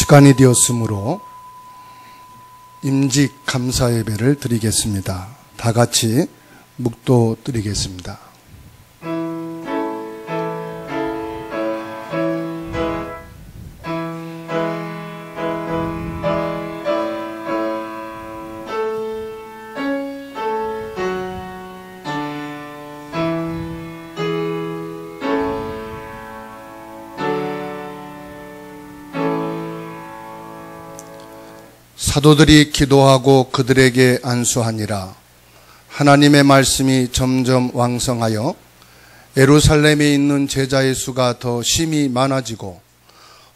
시간이 되었으므로 임직 감사 예배를 드리겠습니다. 다 같이 묵도 드리겠습니다. 사도들이 기도하고 그들에게 안수하니라. 하나님의 말씀이 점점 왕성하여 예루살렘에 있는 제자의 수가 더 심히 많아지고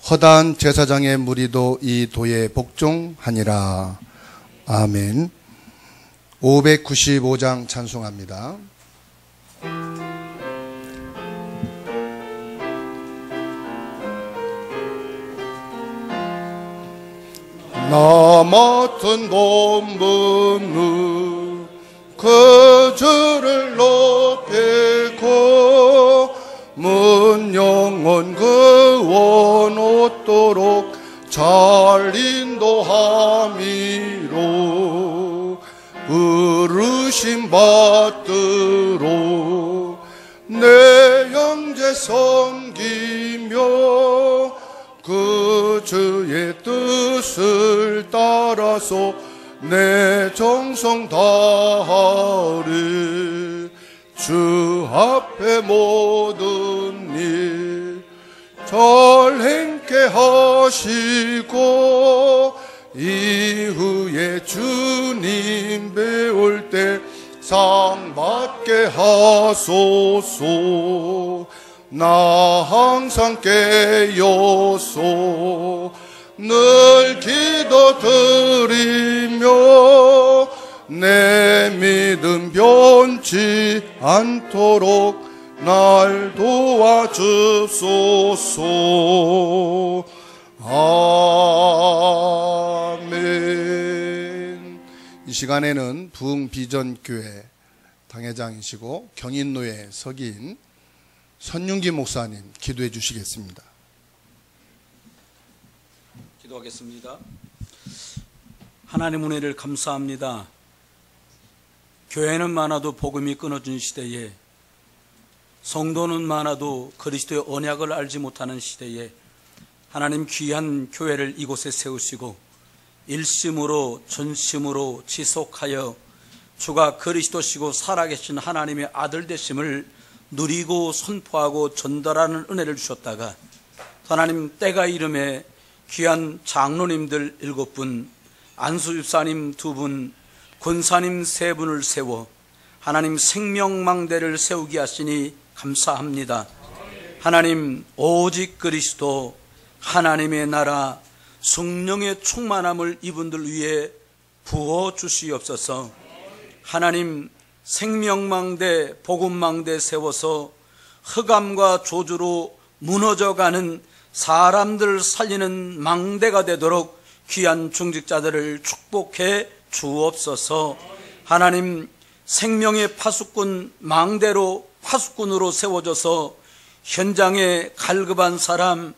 허다한 제사장의 무리도 이 도에 복종하니라. 아멘. 595장 찬송합니다. 나 맡은 본분은 그 주를 높이고 문 영원 그 원 얻도록 잘 인도함이로 부르심 받들어 내 형제 섬기며 그 주의 뜻을 따라서 내 정성 다하리. 주 앞에 모든 일 잘 행케 하시고 이후에 주님 배울 때 상 받게 하소서. 나 항상 깨어서 늘 기도드리며 내 믿음 변치 않도록 날 도와주소서. 아멘. 이 시간에는 부흥비전교회 당회장이시고 경인노회 석인 선윤기 목사님 기도해 주시겠습니다. 기도하겠습니다. 하나님 은혜를 감사합니다. 교회는 많아도 복음이 끊어진 시대에, 성도는 많아도 그리스도의 언약을 알지 못하는 시대에 하나님 귀한 교회를 이곳에 세우시고 일심으로 전심으로 지속하여 주가 그리스도시고 살아계신 하나님의 아들 되심을 누리고 선포하고 전달하는 은혜를 주셨다가 하나님 때가 이름에 귀한 장로님들 7분, 안수집사님 2분, 권사님 3분을 세워 하나님 생명망대를 세우게 하시니 감사합니다. 하나님 오직 그리스도 하나님의 나라 성령의 충만함을 이분들 위해 부어주시옵소서. 하나님 생명망대, 복음망대 세워서 흑암과 조주로 무너져가는 사람들 살리는 망대가 되도록 귀한 중직자들을 축복해 주옵소서. 하나님 생명의 파수꾼 망대로 파수꾼으로 세워져서 현장에 갈급한 사람,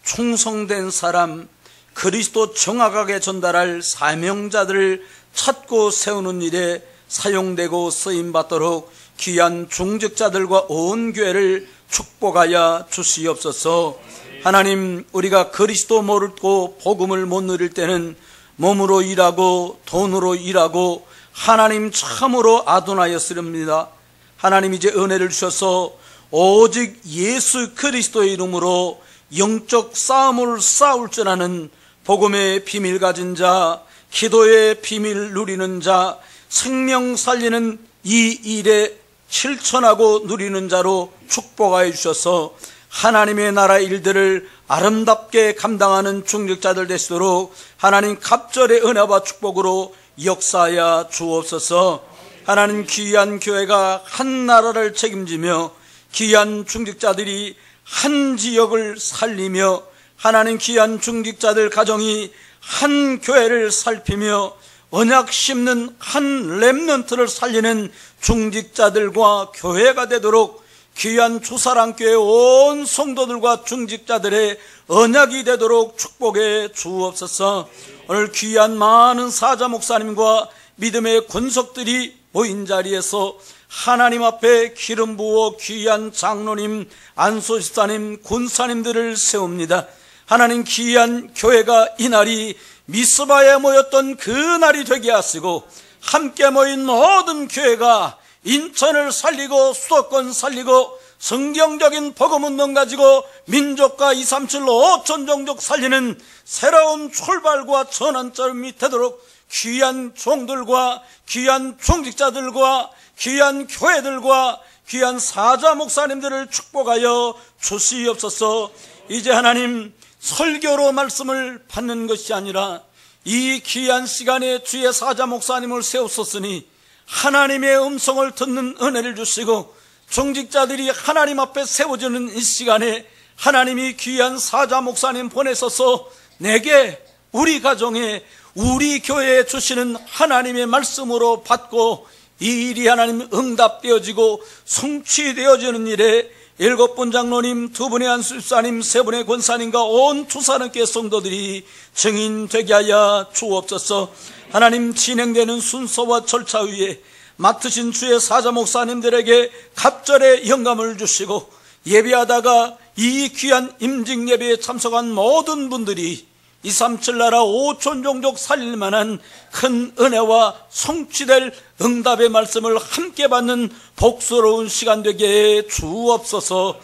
충성된 사람, 그리스도 정확하게 전달할 사명자들을 찾고 세우는 일에 사용되고 쓰임받도록 귀한 중직자들과 온 교회를 축복하여 주시옵소서. 하나님 우리가 그리스도 모르고 복음을 못 누릴 때는 몸으로 일하고 돈으로 일하고 하나님 참으로 아둔하였으렵니다. 하나님 이제 은혜를 주셔서 오직 예수 그리스도의 이름으로 영적 싸움을 싸울 줄 아는 복음의 비밀 가진 자, 기도의 비밀 누리는 자, 생명 살리는 이 일에 실천하고 누리는 자로 축복하여 주셔서 하나님의 나라 일들을 아름답게 감당하는 중직자들 되시도록 하나님 갑절의 은혜와 축복으로 역사하여 주옵소서. 하나님 귀한 교회가 한 나라를 책임지며 귀한 중직자들이 한 지역을 살리며 하나님 귀한 중직자들 가정이 한 교회를 살피며 언약 심는 한 렘넌트를 살리는 중직자들과 교회가 되도록 귀한 주사랑교회 온 성도들과 중직자들의 언약이 되도록 축복해 주옵소서. 오늘 귀한 많은 사자 목사님과 믿음의 권속들이 모인 자리에서 하나님 앞에 기름 부어 귀한 장로님, 안소집사님, 군사님들을 세웁니다. 하나님, 귀한 교회가 이날이 미스바에 모였던 그 날이 되게 하시고, 함께 모인 모든 교회가 인천을 살리고 수도권 살리고 성경적인 복음운동 가지고 민족과 237 5천 종족 살리는 새로운 출발과 전환점이 되도록 귀한 종들과 귀한 종직자들과 귀한 교회들과 귀한 사자 목사님들을 축복하여 주시옵소서. 이제 하나님, 설교로 말씀을 받는 것이 아니라 이 귀한 시간에 주의 사자 목사님을 세우셨으니 하나님의 음성을 듣는 은혜를 주시고, 종직자들이 하나님 앞에 세워지는 이 시간에 하나님이 귀한 사자 목사님 보내셔서 내게, 우리 가정에, 우리 교회에 주시는 하나님의 말씀으로 받고 이 일이 하나님 응답되어지고 성취되어지는 일에 7분 장로님, 2분의 안수집사님, 3분의 권사님과 온 주사님께 성도들이 증인되게 하여 주옵소서. 하나님, 진행되는 순서와 절차 위에 맡으신 주의 사자 목사님들에게 갑절의 영감을 주시고, 예배하다가 이 귀한 임직 예배에 참석한 모든 분들이 237 나라 5천 종족 살릴 만한 큰 은혜와 성취될 응답의 말씀을 함께 받는 복스러운 시간 되게 주옵소서.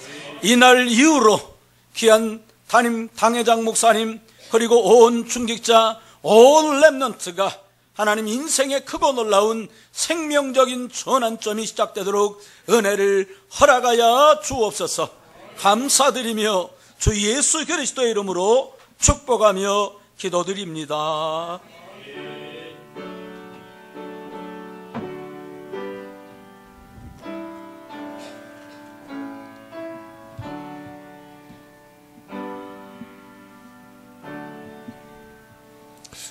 이날 이후로 귀한 담임 당회장 목사님, 그리고 온 중직자, 온 렘넌트가 하나님 인생의 크고 놀라운 생명적인 전환점이 시작되도록 은혜를 허락하여 주옵소서. 감사드리며 주 예수 그리스도의 이름으로 축복하며 기도드립니다.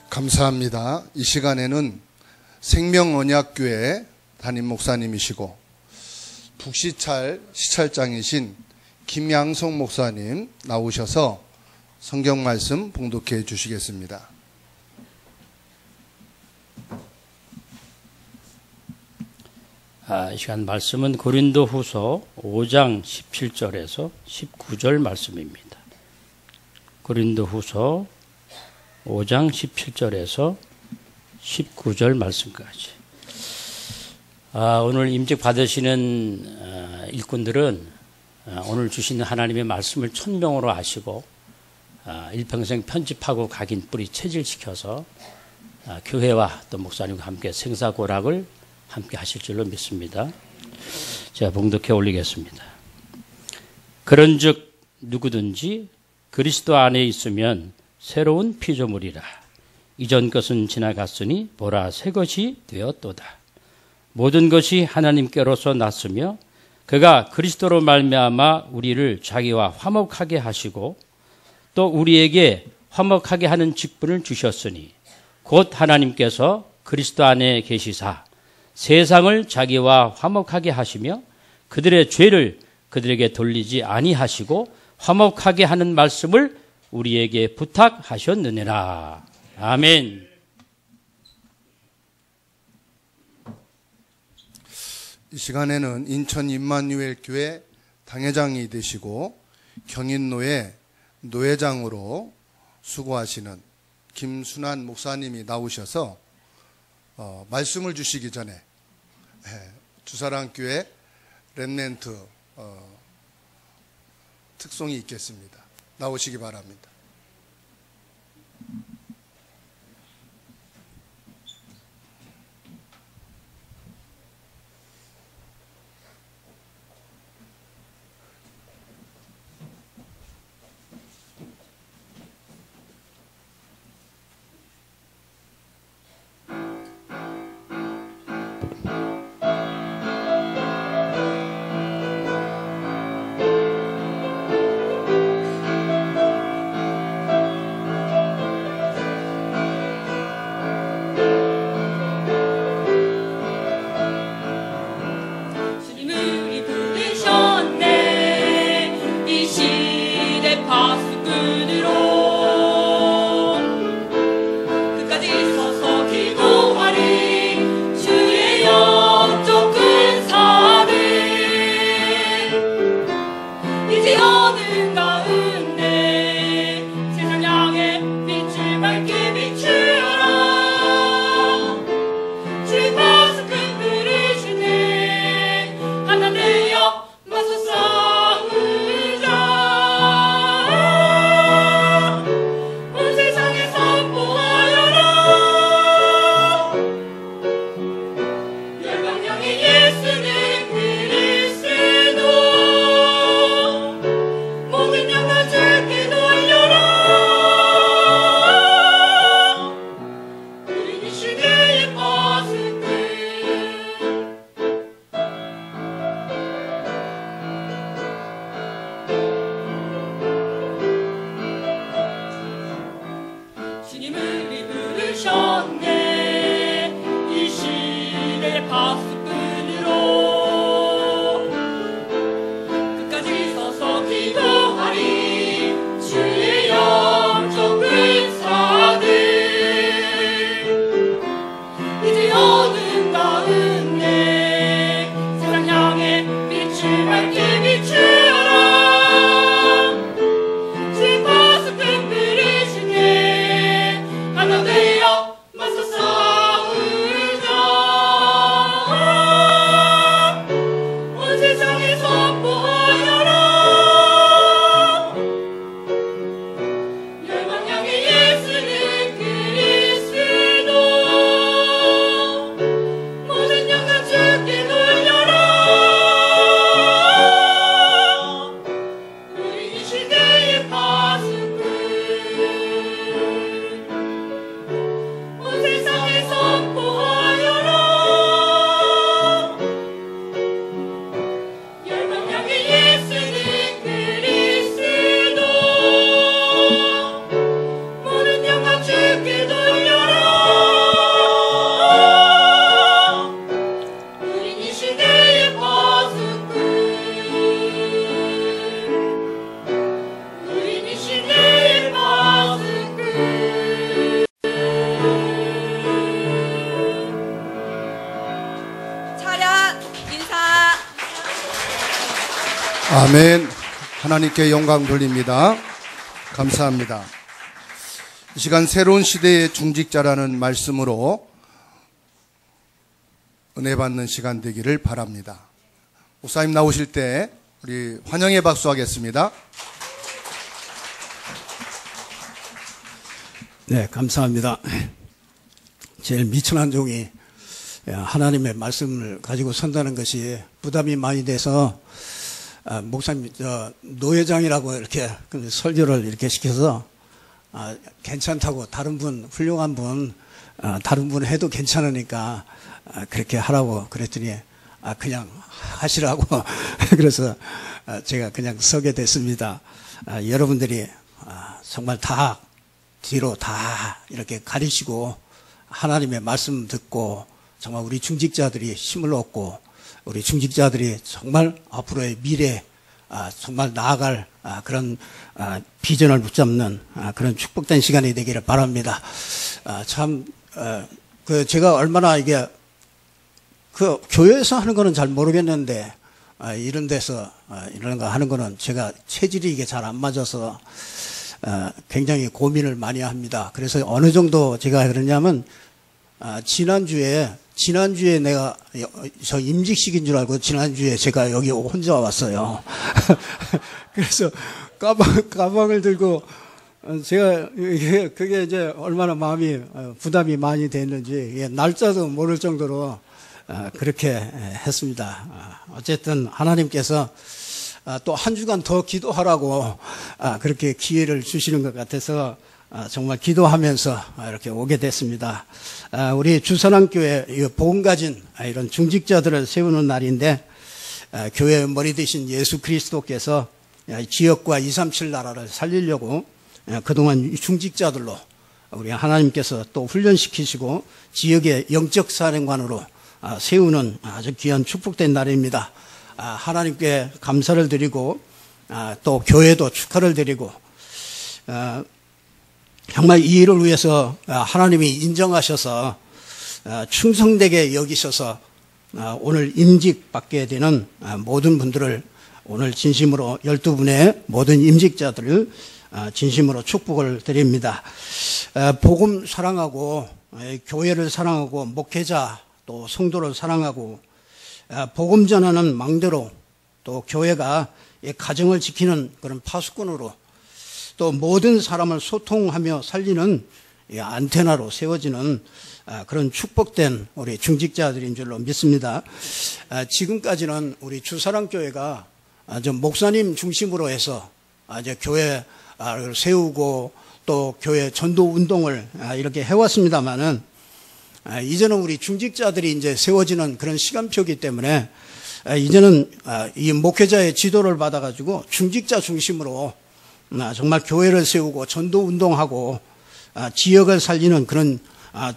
감사합니다. 이 시간에는 생명언약교회 담임 목사님이시고 북시찰 시찰장이신 김양성 목사님 나오셔서 성경 말씀 봉독해 주시겠습니다. 이 시간 말씀은 고린도후서 5장 17절에서 19절 말씀입니다. 고린도후서 5장 17절에서 19절 말씀까지. 오늘 임직 받으시는 일꾼들은 오늘 주신 하나님의 말씀을 천명으로 아시고 일평생 편집하고 각인 뿌리 체질시켜서 교회와 또 목사님과 함께 생사고락을 함께 하실 줄로 믿습니다. 제가 봉독해 올리겠습니다. 그런즉 누구든지 그리스도 안에 있으면 새로운 피조물이라. 이전 것은 지나갔으니 보라 새 것이 되었도다. 모든 것이 하나님께로서 났으며 그가 그리스도로 말미암아 우리를 자기와 화목하게 하시고 또 우리에게 화목하게 하는 직분을 주셨으니 곧 하나님께서 그리스도 안에 계시사 세상을 자기와 화목하게 하시며 그들의 죄를 그들에게 돌리지 아니하시고 화목하게 하는 말씀을 우리에게 부탁하셨느니라. 아멘. 이 시간에는 인천 임마누엘 교회 당회장이 되시고 경인노회 노회장으로 수고하시는 김순환 목사님이 나오셔서 말씀을 주시기 전에 주사랑교회 렘넌트 특송이 있겠습니다. 나오시기 바랍니다. 주님을 부르셨네. 이 시대 파수꾼으로 끝까지 서서 기도하리. 주의 영적 은사들 이제 여는 가운데 세상 향해 빛을 밝게 비추어라. 주의 파수꾼 부르시네. 하나 되어 맞서 싸우자. 온 세상에 선포하여라. 열방 향해 예수는 그리스도. 모든 영광 주께 돌려라. 우리 이 시대의 파수꾼 온 세상에 선포하여라. 열방 향해 예수는 그리스도. 모든 영광 주께 돌려라. 우린 이 시대의 파수꾼. 우린 이 시대의 파수꾼. 차렷 인사. 아멘. 하나님께 영광 돌립니다. 감사합니다. 이 시간 새로운 시대의 중직자라는 말씀으로 은혜 받는 시간 되기를 바랍니다. 목사님 나오실 때 우리 환영의 박수 하겠습니다. 네, 감사합니다. 제일 미천한 종이 하나님의 말씀을 가지고 선다는 것이 부담이 많이 돼서 목사님 노회장이라고 이렇게 설교를 이렇게 시켜서 괜찮다고 다른 분 훌륭한 분 다른 분 해도 괜찮으니까 그렇게 하라고 그랬더니 그냥 하시라고 그래서 제가 그냥 서게 됐습니다. 여러분들이 정말 다 뒤로 다 이렇게 가리시고 하나님의 말씀 듣고 정말 우리 중직자들이 힘을 얻고 우리 중직자들이 정말 앞으로의 미래 정말 나아갈 그런 비전을 붙잡는 그런 축복된 시간이 되기를 바랍니다. 참 제가 얼마나 이게 그 교회에서 하는 거는 잘 모르겠는데 이런 데서 이런 거 하는 거는 제가 체질이 이게 잘 안 맞아서 굉장히 고민을 많이 합니다. 그래서 어느 정도 제가 그러냐면 지난주에 내가 저 임직식인 줄 알고 지난주에 제가 여기 혼자 왔어요. 그래서 가방을 들고 제가 그게 이제 얼마나 마음이 부담이 많이 됐는지 날짜도 모를 정도로 그렇게 했습니다. 어쨌든 하나님께서 또 한 주간 더 기도하라고 그렇게 기회를 주시는 것 같아서 정말 기도하면서 이렇게 오게 됐습니다. 우리 주선왕교회 복음 가진 이런 중직자들을 세우는 날인데 교회의 머리 되신 예수 그리스도께서 지역과 237 나라를 살리려고 그동안 중직자들로 우리 하나님께서 또 훈련시키시고 지역의 영적 사령관으로 세우는 아주 귀한 축복된 날입니다. 하나님께 감사를 드리고 또 교회도 축하를 드리고 정말 이 일을 위해서 하나님이 인정하셔서 충성되게 여기셔서 오늘 임직받게 되는 모든 분들을 오늘 진심으로 12분의 모든 임직자들을 진심으로 축복을 드립니다. 복음 사랑하고 교회를 사랑하고 목회자 또 성도를 사랑하고 복음 전하는 망대로 또 교회가 가정을 지키는 그런 파수꾼으로 또 모든 사람을 소통하며 살리는 안테나로 세워지는 그런 축복된 우리 중직자들인 줄로 믿습니다. 지금까지는 우리 주사랑교회가 목사님 중심으로 해서 교회를 세우고 또 교회 전도 운동을 이렇게 해왔습니다만은 이제는 우리 중직자들이 이제 세워지는 그런 시간표이기 때문에 이제는 이 목회자의 지도를 받아가지고 중직자 중심으로 정말 교회를 세우고 전도 운동하고 지역을 살리는 그런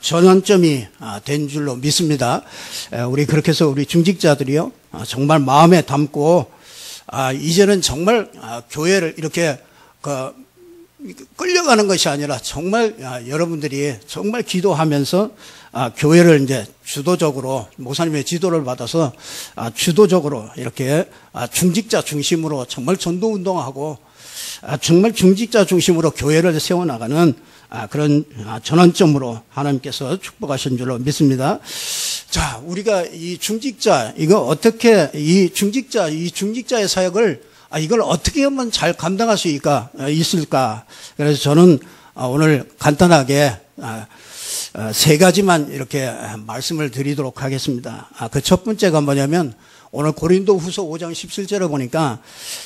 전환점이 된 줄로 믿습니다. 우리 그렇게 해서 우리 중직자들이요, 정말 마음에 담고 이제는 정말 교회를 이렇게 끌려가는 것이 아니라 정말 여러분들이 정말 기도하면서 교회를 이제 주도적으로 목사님의 지도를 받아서 주도적으로 이렇게 중직자 중심으로 정말 전도 운동하고 정말 중직자 중심으로 교회를 세워나가는 그런 전환점으로 하나님께서 축복하신 줄로 믿습니다. 자, 우리가 이 중직자, 이거 어떻게 이 중직자의 사역을 이걸 어떻게 하면 잘 감당할 수 있을까? 그래서 저는 오늘 간단하게 세 가지만 이렇게 말씀을 드리도록 하겠습니다. 그 첫 번째가 뭐냐면 오늘 고린도후서 5장 17절에 보니까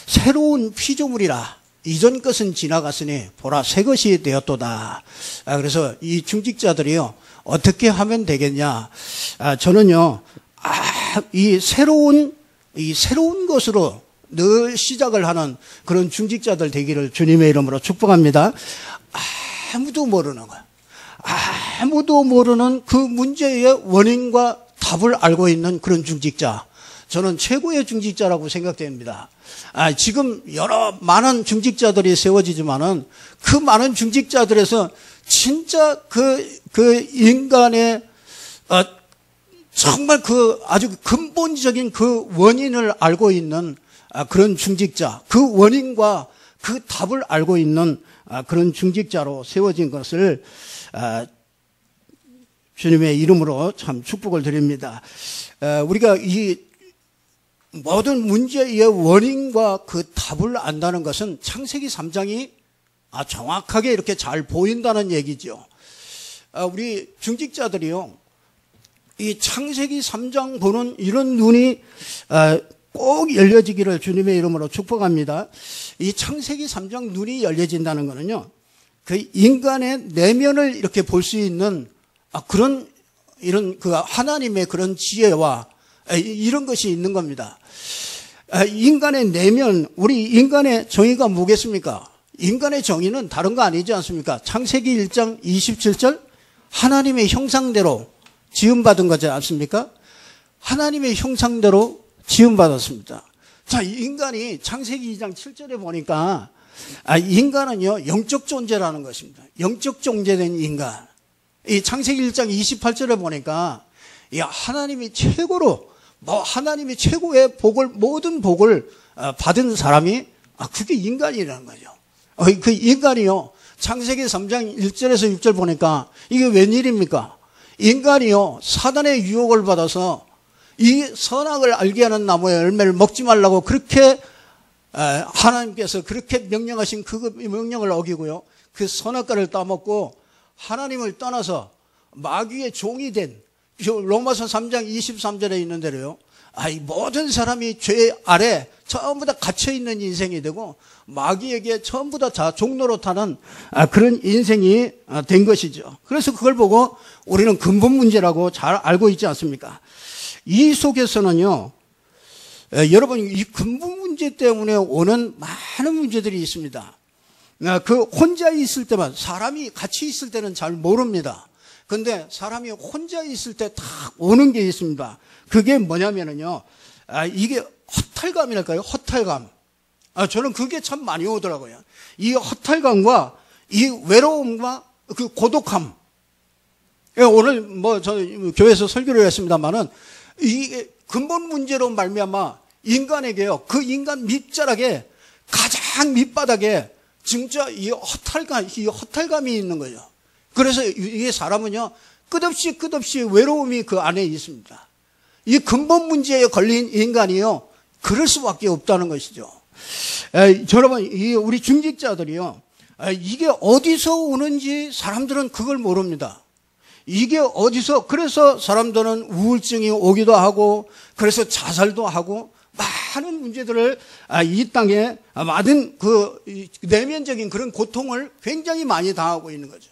새로운 피조물이라 이전 것은 지나갔으니 보라 새 것이 되었도다. 그래서 이 중직자들이요 어떻게 하면 되겠냐? 저는요 이 새로운 것으로 늘 시작을 하는 그런 중직자들 되기를 주님의 이름으로 축복합니다. 아무도 모르는 거야. 아무도 모르는 그 문제의 원인과 답을 알고 있는 그런 중직자. 저는 최고의 중직자라고 생각됩니다. 지금 여러 많은 중직자들이 세워지지만은 그 많은 중직자들에서 진짜 그 인간의 정말 그 아주 근본적인 그 원인을 알고 있는 그런 중직자, 그 원인과 그 답을 알고 있는 그런 중직자로 세워진 것을 주님의 이름으로 참 축복을 드립니다. 우리가 이 모든 문제의 원인과 그 답을 안다는 것은 창세기 3장이 정확하게 이렇게 잘 보인다는 얘기죠. 우리 중직자들이요, 이 창세기 3장 보는 이런 눈이 꼭 열려지기를 주님의 이름으로 축복합니다. 이 창세기 3장 눈이 열려진다는 것은요, 그 인간의 내면을 이렇게 볼 수 있는 이런 그 하나님의 그런 지혜와 이런 것이 있는 겁니다. 인간의 내면, 우리 인간의 정의가 뭐겠습니까? 인간의 정의는 다른 거 아니지 않습니까? 창세기 1장 27절 하나님의 형상대로 지음받은 거지 않습니까? 하나님의 형상대로 지음받았습니다. 자, 인간이 창세기 2장 7절에 보니까 인간은요 영적 존재라는 것입니다. 영적 존재된 인간. 이 창세기 1장 28절에 보니까 하나님이 최고로 하나님이 최고의 복을 모든 복을 받은 사람이 그게 인간이라는 거죠. 그 인간이요 창세기 3장 1절에서 6절 보니까 이게 웬일입니까? 인간이요 사단의 유혹을 받아서 이 선악을 알게 하는 나무의 열매를 먹지 말라고 그렇게 하나님께서 그렇게 명령하신 그 명령을 어기고요 그 선악과를 따먹고 하나님을 떠나서 마귀의 종이 된 로마서 3장 23절에 있는 대로요 이 모든 사람이 죄 아래 전부 다 갇혀있는 인생이 되고 마귀에게 전부 다 종노릇하는 그런 인생이 된 것이죠. 그래서 그걸 보고 우리는 근본 문제라고 잘 알고 있지 않습니까? 이 속에서는요 여러분 이 근본 문제 때문에 오는 많은 문제들이 있습니다. 그 혼자 있을 때만 사람이 같이 있을 때는 잘 모릅니다. 근데 사람이 혼자 있을 때 딱 오는 게 있습니다. 그게 뭐냐면은요 이게 허탈감이랄까요? 허탈감. 저는 그게 참 많이 오더라고요. 이 허탈감과 이 외로움과 그 고독함. 오늘 저 교회에서 설교를 했습니다만은 이게 근본 문제로 말미암아 인간에게요 그 인간 밑자락에 가장 밑바닥에 진짜 이 허탈감이 있는 거예요. 그래서 이게 사람은요 끝없이 외로움이 그 안에 있습니다. 이 근본 문제에 걸린 인간이요 그럴 수밖에 없다는 것이죠. 여러분 우리 중직자들이요 이게 어디서 오는지 사람들은 그걸 모릅니다. 이게 어디서 그래서 사람들은 우울증이 오기도 하고 그래서 자살도 하고 많은 문제들을 이 땅에 많은 그 내면적인 그런 고통을 굉장히 많이 당하고 있는 거죠.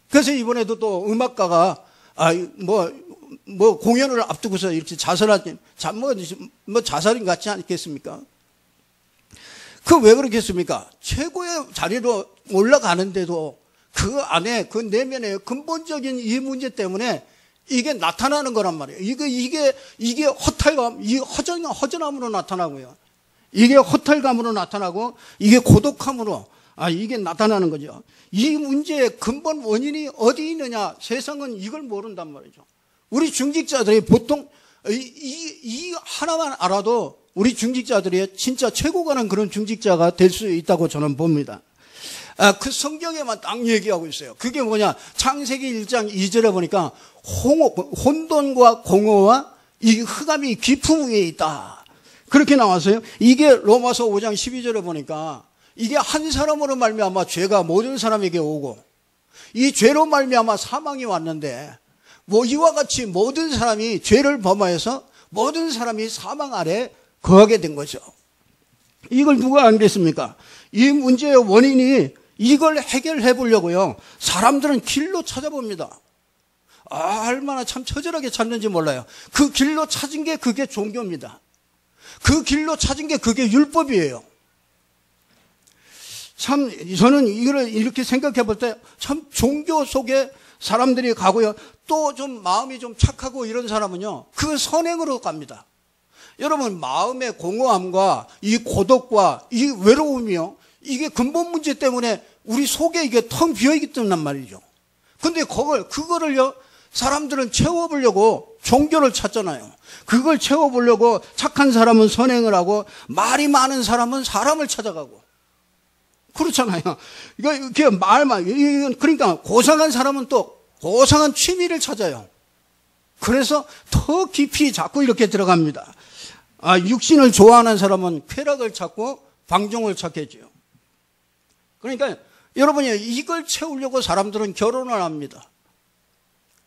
그래서 이번에도 또 음악가가 공연을 앞두고서 이렇게 자살인 같지 않겠습니까? 그 왜 그렇겠습니까? 최고의 자리로 올라가는데도 그 안에, 그 내면에 근본적인 이 문제 때문에 이게 나타나는 거란 말이에요. 이게 허탈감, 이 허전함으로 나타나고요. 이게 허탈감으로 나타나고, 이게 고독함으로, 이게 나타나는 거죠. 이 문제의 근본 원인이 어디 있느냐? 세상은 이걸 모른단 말이죠. 우리 중직자들이 보통 이 하나만 알아도 우리 중직자들이 진짜 최고 가는 그런 중직자가 될 수 있다고 저는 봅니다. 그 성경에만 딱 얘기하고 있어요. 그게 뭐냐? 창세기 1장 2절에 보니까 혼돈과 공허와 이 흑암이 깊음 위에 있다. 그렇게 나왔어요. 이게 로마서 5장 12절에 보니까 이게 한 사람으로 말미암아 죄가 모든 사람에게 오고 이 죄로 말미암아 사망이 왔는데 이와 같이 모든 사람이 죄를 범하여서 모든 사람이 사망 아래 거하게 된 거죠. 이걸 누가 알겠습니까? 이 문제의 원인이 이걸 해결해 보려고요. 사람들은 길로 찾아봅니다. 얼마나 참 처절하게 찾는지 몰라요. 그 길로 찾은 게 그게 종교입니다. 그 길로 찾은 게 그게 율법이에요. 참 저는 이걸 이렇게 생각해 볼 때 참 종교 속에 사람들이 가고요. 또 좀 마음이 좀 착하고 이런 사람은요. 그 선행으로 갑니다. 여러분 마음의 공허함과 이 고독과 이 외로움이요. 이게 근본 문제 때문에 우리 속에 이게 텅 비어있기 때문에 말이죠. 근데 그거를요. 사람들은 채워보려고 종교를 찾잖아요. 그걸 채워보려고 착한 사람은 선행을 하고 말이 많은 사람은 사람을 찾아가고 그렇잖아요. 이게 그러니까 고상한 사람은 또 고상한 취미를 찾아요. 그래서 더 깊이 자꾸 이렇게 들어갑니다. 육신을 좋아하는 사람은 쾌락을 찾고 방종을 찾겠죠. 그러니까 여러분이 이걸 채우려고 사람들은 결혼을 합니다.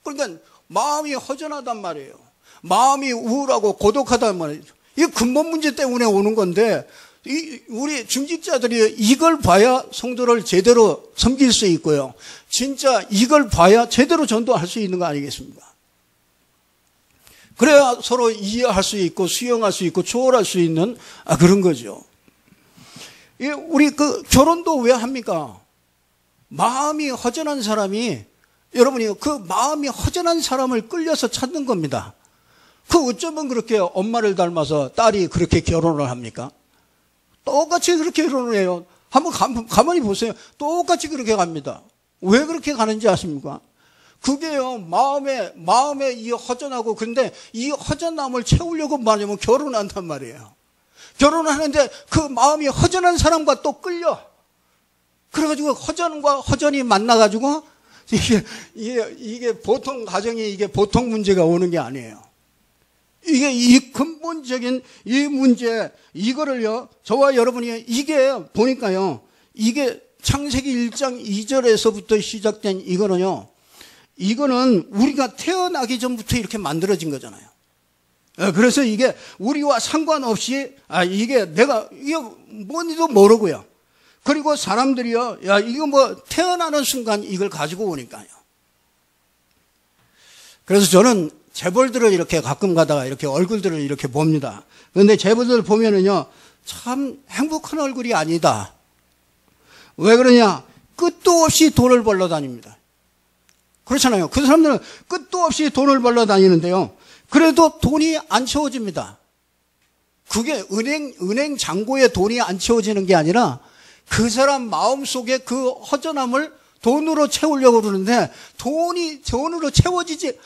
그러니까 마음이 허전하단 말이에요. 마음이 우울하고 고독하단 말이죠. 이게 근본 문제 때문에 오는 건데 우리 중직자들이 이걸 봐야 성도를 제대로 섬길 수 있고요. 진짜 이걸 봐야 제대로 전도할 수 있는 거 아니겠습니까? 그래야 서로 이해할 수 있고 수용할 수 있고 초월할 수 있는 그런 거죠. 우리 결혼도 왜 합니까? 마음이 허전한 사람이 여러분이 그 마음이 허전한 사람을 끌려서 찾는 겁니다. 어쩌면 그렇게 엄마를 닮아서 딸이 그렇게 결혼을 합니까? 똑같이 그렇게 결혼을 해요. 한번 가만히 보세요. 똑같이 그렇게 갑니다. 왜 그렇게 가는지 아십니까? 그게요, 마음에 이 허전하고, 근데 이 허전함을 채우려고 말하면 결혼한단 말이에요. 결혼하는데 그 마음이 허전한 사람과 또 끌려. 그래가지고 허전과 허전이 만나가지고, 이게 보통 가정이 이게 보통 문제가 오는 게 아니에요. 이게 이 근본적인 이 문제, 이거를요, 저와 여러분이 이게 보니까요, 이게 창세기 1장 2절에서부터 시작된 이거는 우리가 태어나기 전부터 이렇게 만들어진 거잖아요. 그래서 이게 우리와 상관없이, 이게 뭔지도 모르고요. 그리고 사람들이요, 이거 태어나는 순간 이걸 가지고 오니까요. 그래서 저는 재벌들을 이렇게 가끔 가다가 이렇게 얼굴들을 이렇게 봅니다. 그런데 재벌들 보면은요, 참 행복한 얼굴이 아니다. 왜 그러냐? 끝도 없이 돈을 벌러 다닙니다. 그렇잖아요. 그 사람들은 끝도 없이 돈을 벌러 다니는데요. 그래도 돈이 안 채워집니다. 그게 은행 잔고에 돈이 안 채워지는 게 아니라 그 사람 마음속에 그 허전함을 돈으로 채우려고 그러는데 돈으로 채워지지,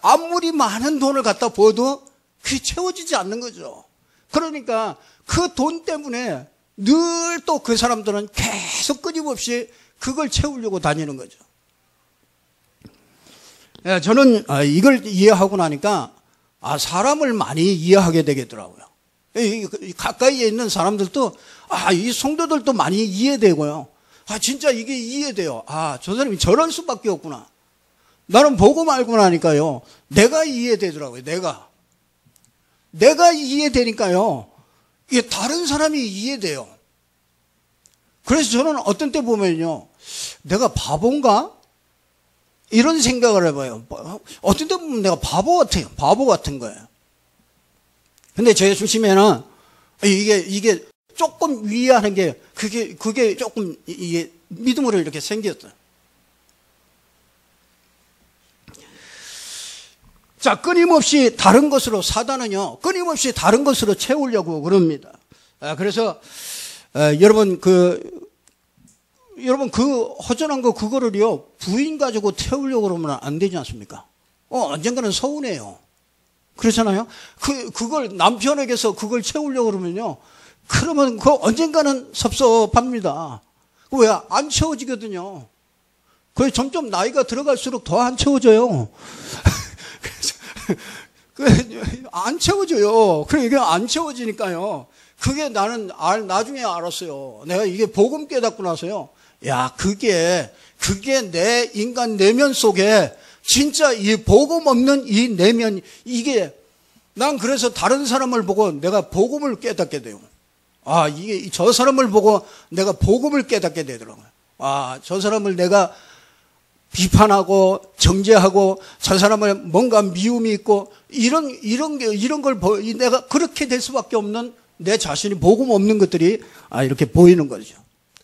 아무리 많은 돈을 갖다 부어도 그게 채워지지 않는 거죠. 그러니까 그 돈 때문에 늘 또 그 사람들은 계속 끊임없이 그걸 채우려고 다니는 거죠. 저는 이걸 이해하고 나니까 사람을 많이 이해하게 되겠더라고요. 가까이에 있는 사람들도 이 성도들도 많이 이해되고요. 진짜 이게 이해돼요. 저 사람이 저럴 수밖에 없구나. 나는 보고 말고 나니까요, 내가 이해되더라고요. 내가 이해되니까요, 이게 다른 사람이 이해돼요. 그래서 저는 어떤 때 보면요, 내가 바본가? 이런 생각을 해봐요. 어떤 때 보면 내가 바보 같아요. 바보 같은 거예요. 근데 제 중심에는 이게 조금 위하는 게 그게 조금 이게 믿음으로 이렇게 생겼어요. 자, 끊임없이 다른 것으로, 사단은요, 끊임없이 다른 것으로 채우려고 그럽니다. 그래서, 여러분, 허전한 거, 그거를요, 부인 가지고 태우려고 그러면 안 되지 않습니까? 언젠가는 서운해요. 그렇잖아요? 그걸 남편에게서 그걸 채우려고 그러면요, 그러면 언젠가는 섭섭합니다. 왜? 안 채워지거든요. 그게 점점 나이가 들어갈수록 더 안 채워져요. 안 채워져요. 그러니까 안 채워지니까요. 그게 나는 나중에 알았어요. 내가 이게 복음 깨닫고 나서요. 야, 그게 내 인간 내면 속에 진짜 이 복음 없는 이 내면, 이게, 난 그래서 다른 사람을 보고 내가 복음을 깨닫게 돼요. 이게 저 사람을 보고 내가 복음을 깨닫게 되더라고요. 저 사람을 내가 비판하고 정죄하고 저 사람을 뭔가 미움이 있고 이런 걸 내가 그렇게 될 수밖에 없는 내 자신이 복음 없는 것들이 이렇게 보이는 거죠.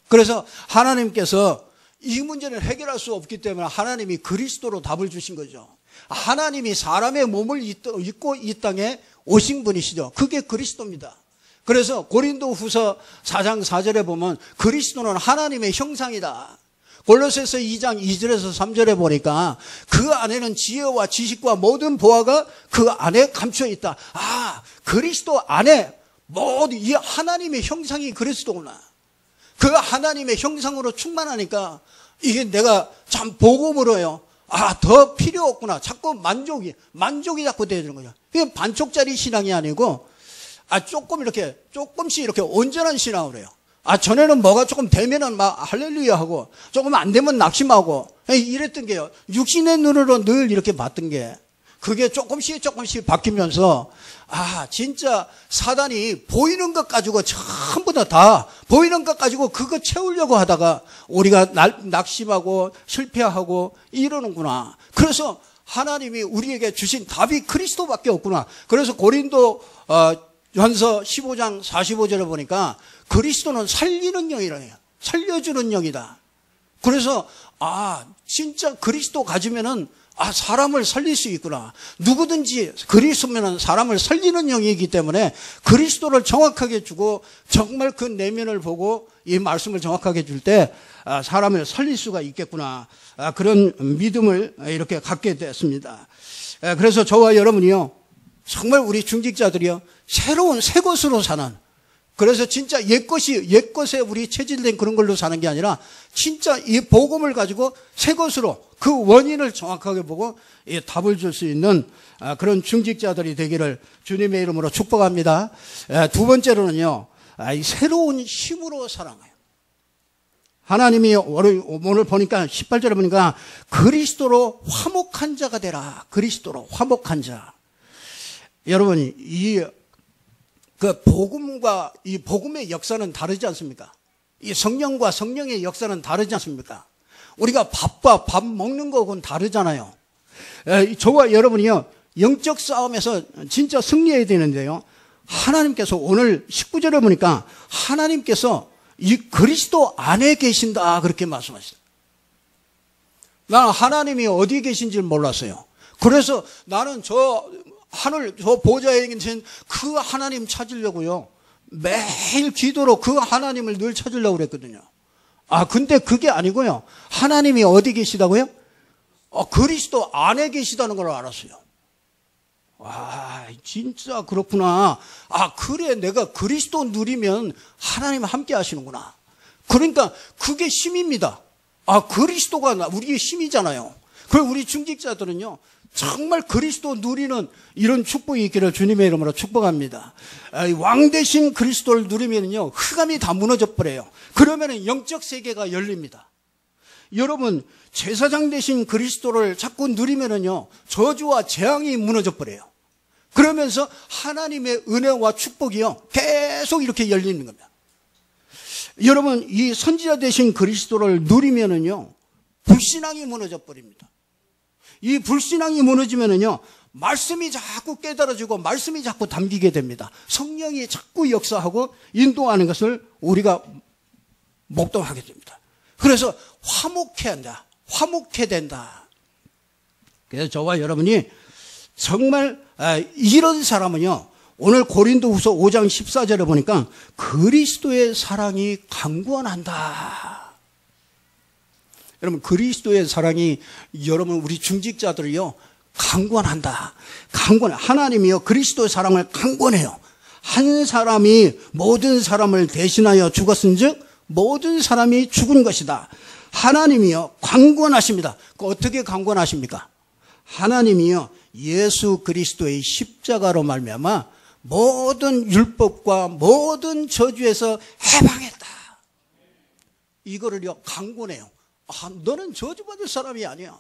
그래서 하나님께서 이 문제를 해결할 수 없기 때문에 하나님이 그리스도로 답을 주신 거죠. 하나님이 사람의 몸을 입고 이 땅에 오신 분이시죠. 그게 그리스도입니다. 그래서 고린도후서 4장 4절에 보면 그리스도는 하나님의 형상이다. 골로새서 2장 2절에서 3절에 보니까 그 안에는 지혜와 지식과 모든 보화가 그 안에 감춰 있다. 그리스도 안에 모두 이 하나님의 형상이 그리스도구나. 그 하나님의 형상으로 충만하니까 이게 내가 참 복음으로요. 더 필요 없구나. 자꾸 만족이 자꾸 되는 거죠. 이게 반쪽짜리 신앙이 아니고 조금씩 이렇게 온전한 신앙을 해요. 전에는 뭐가 조금 되면은 막 할렐루야 하고 조금 안 되면 낙심하고 이랬던 게요. 육신의 눈으로 늘 이렇게 봤던 게 그게 조금씩 바뀌면서 진짜 사단이 보이는 것 가지고 전부 다 보이는 것 가지고 그거 채우려고 하다가 우리가 낙심하고 실패하고 이러는구나. 그래서 하나님이 우리에게 주신 답이 그리스도밖에 없구나. 그래서 고린도 전서 15장 45절에 보니까 그리스도는 살리는 영이라네요. 살려주는 영이다. 그래서 진짜 그리스도 가지면은 사람을 살릴 수 있구나. 누구든지 그리스도면은 사람을 살리는 영이기 때문에 그리스도를 정확하게 주고 정말 그 내면을 보고 이 말씀을 정확하게 줄 때 사람을 살릴 수가 있겠구나. 그런 믿음을 이렇게 갖게 됐습니다. 그래서 저와 여러분이요, 정말 우리 중직자들이요, 새로운 새 것으로 사는, 그래서 진짜 옛것에 우리 체질된 그런 걸로 사는 게 아니라 진짜 이 복음을 가지고 새 것으로 그 원인을 정확하게 보고 답을 줄 수 있는 그런 중직자들이 되기를 주님의 이름으로 축복합니다. 두 번째로는요, 새로운 힘으로 살아가요. 하나님이 오늘 보니까 18절에 보니까 그리스도로 화목한 자가 되라. 그리스도로 화목한 자. 여러분, 그 복음과 이 복음의 역사는 다르지 않습니까? 이 성령과 성령의 역사는 다르지 않습니까? 우리가 밥 먹는 거하고는 다르잖아요. 저와 여러분이요, 영적 싸움에서 진짜 승리해야 되는데요, 하나님께서 오늘 19절에 보니까 하나님께서 이 그리스도 안에 계신다, 그렇게 말씀하셨어요. 나는 하나님이 어디에 계신지를 몰랐어요. 그래서 나는 저 보좌에 계신 그 하나님 찾으려고요, 매일 기도로 그 하나님을 늘 찾으려고 그랬거든요. 근데 그게 아니고요, 하나님이 어디 계시다고요? 그리스도 안에 계시다는 걸 알았어요. 진짜 그렇구나. 그래, 내가 그리스도 누리면 하나님 함께 하시는구나. 그러니까 그게 힘입니다. 그리스도가 우리의 힘이잖아요. 그리고 우리 중직자들은요, 정말 그리스도 누리는 이런 축복이 있기를 주님의 이름으로 축복합니다. 왕 대신 그리스도를 누리면요, 흑암이 다 무너져 버려요. 그러면은 영적 세계가 열립니다. 여러분, 제사장 대신 그리스도를 자꾸 누리면은요, 저주와 재앙이 무너져 버려요. 그러면서 하나님의 은혜와 축복이요, 계속 이렇게 열리는 겁니다. 여러분, 이 선지자 대신 그리스도를 누리면은요, 불신앙이 무너져 버립니다. 이 불신앙이 무너지면은요, 말씀이 자꾸 깨달아지고 말씀이 자꾸 담기게 됩니다. 성령이 자꾸 역사하고 인도하는 것을 우리가 목도하게 됩니다. 그래서 화목해야 한다. 화목해야 된다. 그래서 저와 여러분이 정말 이런 사람은요, 오늘 고린도후서 5장 14절에 보니까 그리스도의 사랑이 강권한다. 여러분, 그리스도의 사랑이 여러분 우리 중직자들이요 강권한다. 강권. 하나님이요 그리스도의 사랑을 강권해요. 한 사람이 모든 사람을 대신하여 죽었은즉 모든 사람이 죽은 것이다. 하나님이요 강권하십니다. 어떻게 강권하십니까? 하나님이요 예수 그리스도의 십자가로 말미암아 모든 율법과 모든 저주에서 해방했다. 이거를요 강권해요. 너는 저주받을 사람이 아니야.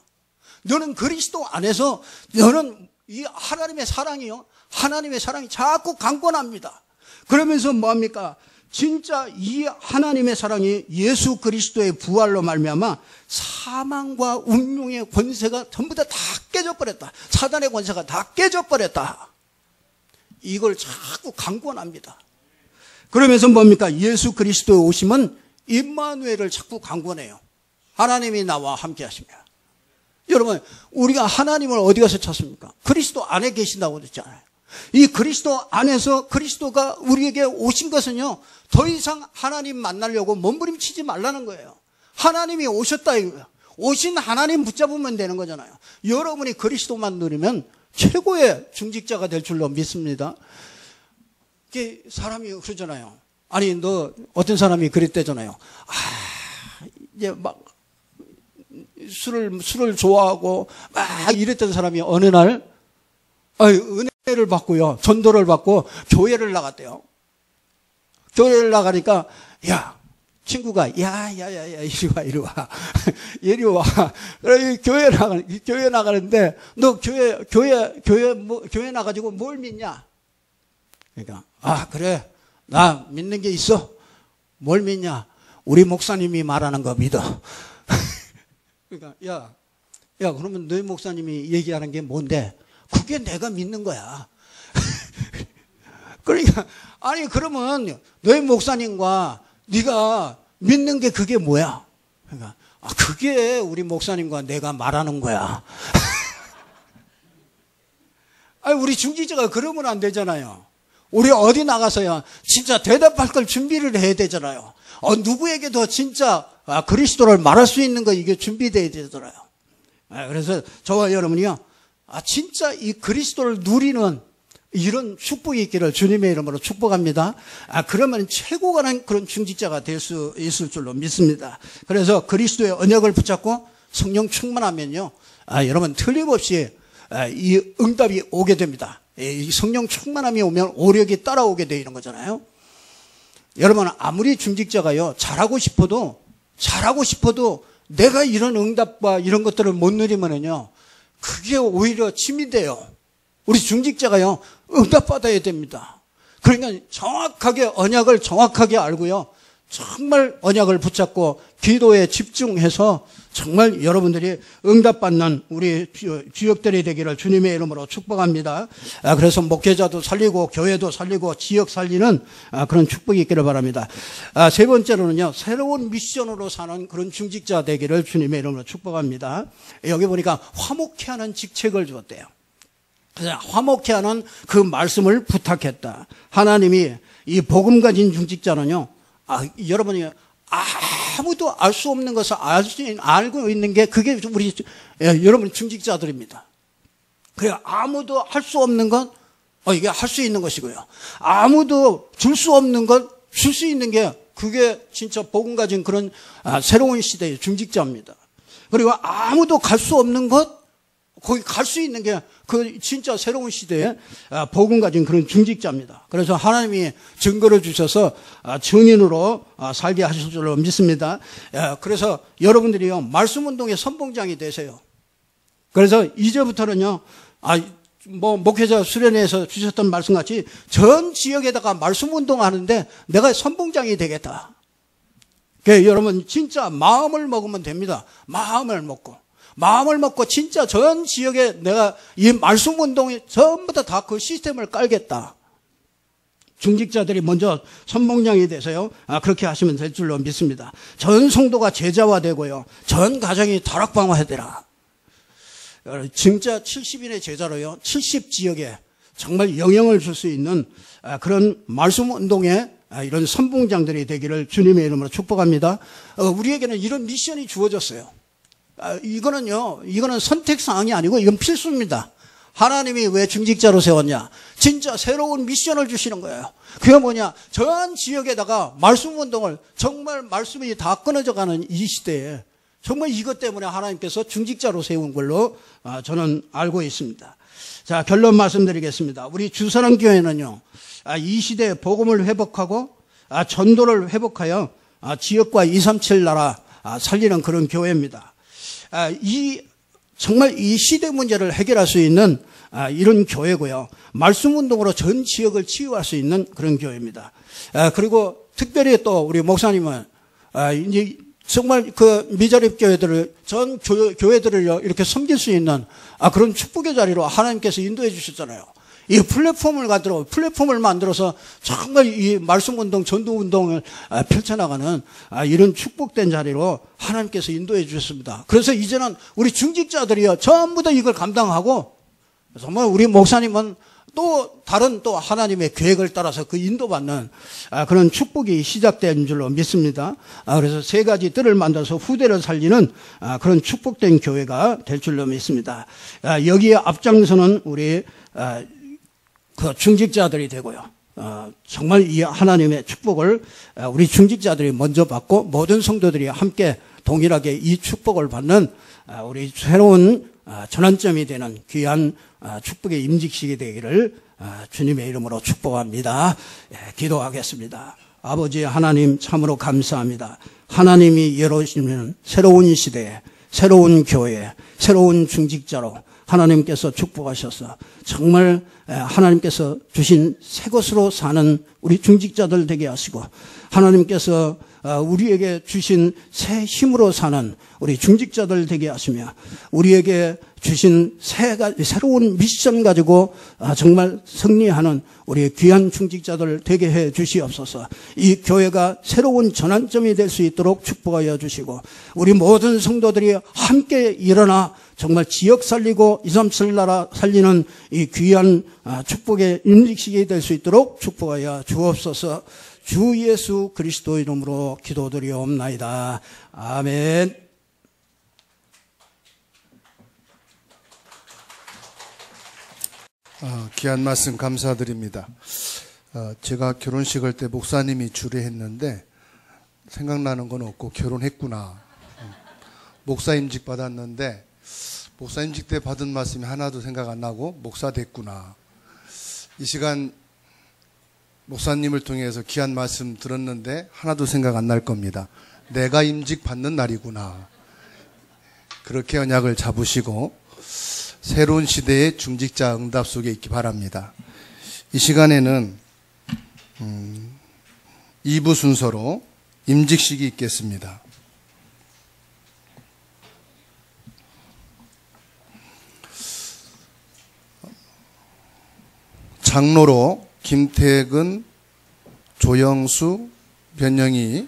너는 그리스도 안에서 너는 이 하나님의 사랑이요. 하나님의 사랑이 자꾸 강권합니다. 그러면서 뭐합니까? 진짜 이 하나님의 사랑이 예수 그리스도의 부활로 말미암아 사망과 운명의 권세가 전부 다 깨져버렸다. 사단의 권세가 다 깨져버렸다. 이걸 자꾸 강권합니다. 그러면서 뭡니까? 예수 그리스도의 오심은 임마누엘을 자꾸 강권해요. 하나님이 나와 함께 하십니다. 여러분, 우리가 하나님을 어디 가서 찾습니까? 그리스도 안에 계신다고 그랬잖아요. 이 그리스도 안에서 그리스도가 우리에게 오신 것은요, 더 이상 하나님 만나려고 몸부림치지 말라는 거예요. 하나님이 오셨다 이거예요. 오신 하나님 붙잡으면 되는 거잖아요. 여러분이 그리스도만 누리면 최고의 중직자가 될 줄로 믿습니다. 이게 사람이 그러잖아요. 아니, 너 어떤 사람이 그랬대잖아요. 이제 막 술을 좋아하고 막 이랬던 사람이 어느 날 은혜를 받고요, 전도를 받고 교회를 나갔대요. 교회를 나가니까 친구가 이리 와 이리 와. 교회 나가는데 너 교회 나가지고 뭘 믿냐? 그러니까 그래, 나 믿는 게 있어. 뭘 믿냐? 우리 목사님이 말하는 거 믿어. 그러니까 야 그러면 너희 목사님이 얘기하는 게 뭔데? 그게 내가 믿는 거야. 그러니까 아니 그러면 너희 목사님과 네가 믿는 게 그게 뭐야? 그러니까 그게 우리 목사님과 내가 말하는 거야. 아니 우리 중직자가 그러면 안 되잖아요. 우리 어디 나가서야 진짜 대답할 걸 준비를 해야 되잖아요. 누구에게도 진짜 그리스도를 말할 수 있는 거 이게 준비돼야 되잖아요. 그래서 저와 여러분이요, 진짜 이 그리스도를 누리는 이런 축복이 있기를 주님의 이름으로 축복합니다. 그러면 최고가 는 그런 중직자가 될 수 있을 줄로 믿습니다. 그래서 그리스도의 언약을 붙잡고 성령 충만하면요, 여러분 틀림없이 이 응답이 오게 됩니다. 이 성령 충만함이 오면 오력이 따라오게 되는 거잖아요. 여러분 아무리 중직자가요 잘하고 싶어도 내가 이런 응답과 이런 것들을 못 누리면은요, 그게 오히려 침이 돼요. 우리 중직자가요 응답받아야 됩니다. 그러니까 정확하게 언약을 정확하게 알고요, 정말 언약을 붙잡고 기도에 집중해서 정말 여러분들이 응답받는 우리 주역들이 되기를 주님의 이름으로 축복합니다. 그래서 목회자도 살리고 교회도 살리고 지역 살리는 그런 축복이 있기를 바랍니다. 세 번째로는요, 새로운 미션으로 사는 그런 중직자 되기를 주님의 이름으로 축복합니다. 여기 보니까 화목케 하는 직책을 주었대요. 그래서 화목케 하는 그 말씀을 부탁했다. 하나님이 이 복음 가진 중직자는요, 여러분이 아무도 알 수 없는 것을 알고 있는 게 그게 우리 여러분 중직자들입니다. 그래 아무도 할 수 없는 건 이게 할 수 있는 것이고요. 아무도 줄 수 없는 것 줄 수 있는 게 그게 진짜 복음 가진 그런 새로운 시대의 중직자입니다. 그리고 아무도 갈 수 없는 것 거기 갈 수 있는 게 그 진짜 새로운 시대에 복음 가진 그런 중직자입니다. 그래서 하나님이 증거를 주셔서 증인으로 살게 하실 줄로 믿습니다. 그래서 여러분들이요 말씀 운동의 선봉장이 되세요. 그래서 이제부터는요 목회자 수련회에서 주셨던 말씀 같이 전 지역에다가 말씀 운동하는데 내가 선봉장이 되겠다. 여러분 진짜 마음을 먹으면 됩니다. 마음을 먹고 진짜 전 지역에 내가 이 말씀 운동에 전부 다 그 시스템을 깔겠다. 중직자들이 먼저 선봉장이 돼서요 그렇게 하시면 될 줄로 믿습니다. 전 성도가 제자화 되고요, 전 가정이 다락방화 되라. 진짜 70인의 제자로요. 70지역에 정말 영향을 줄 수 있는 그런 말씀 운동의 이런 선봉장들이 되기를 주님의 이름으로 축복합니다. 우리에게는 이런 미션이 주어졌어요. 이거는 선택사항이 아니고 이건 필수입니다. 하나님이 왜 중직자로 세웠냐? 진짜 새로운 미션을 주시는 거예요. 그게 뭐냐? 전 지역에다가 말씀 운동을, 정말 말씀이 다 끊어져 가는 이 시대에 정말 이것 때문에 하나님께서 중직자로 세운 걸로 저는 알고 있습니다. 자, 결론 말씀드리겠습니다. 우리 주사랑교회는요, 이 시대에 복음을 회복하고 전도를 회복하여 지역과 237 나라 살리는 그런 교회입니다. 정말 이 시대 문제를 해결할 수 있는 이런 교회고요. 말씀 운동으로 전 지역을 치유할 수 있는 그런 교회입니다. 그리고 특별히 또 우리 목사님은 이제 정말 그 미자립 교회들을, 전 교회들을 이렇게 섬길 수 있는 그런 축복의 자리로 하나님께서 인도해 주셨잖아요. 이 플랫폼을 만들어서 정말 이 말씀 운동, 전도 운동을 펼쳐나가는 이런 축복된 자리로 하나님께서 인도해 주셨습니다. 그래서 이제는 우리 중직자들이요, 전부 다 이걸 감당하고, 정말 우리 목사님은 또 다른 또 하나님의 계획을 따라서 그 인도받는 그런 축복이 시작된 줄로 믿습니다. 그래서 세 가지 뜰을 만들어서 후대를 살리는 그런 축복된 교회가 될 줄로 믿습니다. 여기에 앞장서는 우리 그 중직자들이 되고요. 정말 이 하나님의 축복을 우리 중직자들이 먼저 받고 모든 성도들이 함께 동일하게 이 축복을 받는 우리 새로운 전환점이 되는 귀한 축복의 임직식이 되기를 주님의 이름으로 축복합니다. 기도하겠습니다. 아버지 하나님 참으로 감사합니다. 하나님이 열어주시는 새로운 시대에, 새로운 교회에, 새로운 중직자로 하나님께서 축복하셔서 정말 하나님께서 주신 새 것으로 사는 우리 중직자들 되게 하시고, 하나님께서 우리에게 주신 새 힘으로 사는 우리 중직자들 되게 하시며, 우리에게 주신 새로운 미션 가지고 정말 승리하는 우리 귀한 중직자들 되게 해 주시옵소서. 이 교회가 새로운 전환점이 될 수 있도록 축복하여 주시고, 우리 모든 성도들이 함께 일어나 정말 지역 살리고 237 나라 살리는 이 귀한 축복의 임직식이 될 수 있도록 축복하여 주옵소서. 주 예수 그리스도 이름으로 기도드리옵나이다. 아멘. 귀한 말씀 감사드립니다. 제가 결혼식을 때 목사님이 주례했는데 생각나는 건 없고 결혼했구나. 목사임직 받았는데 목사임직 때 받은 말씀이 하나도 생각 안 나고 목사 됐구나. 이 시간 목사님을 통해서 귀한 말씀 들었는데 하나도 생각 안 날 겁니다. 내가 임직 받는 날이구나. 그렇게 언약을 잡으시고 새로운 시대의 중직자 응답 속에 있기 바랍니다. 이 시간에는 2부 순서로 임직식이 있겠습니다. 장로로 김태근, 조영수, 변영희,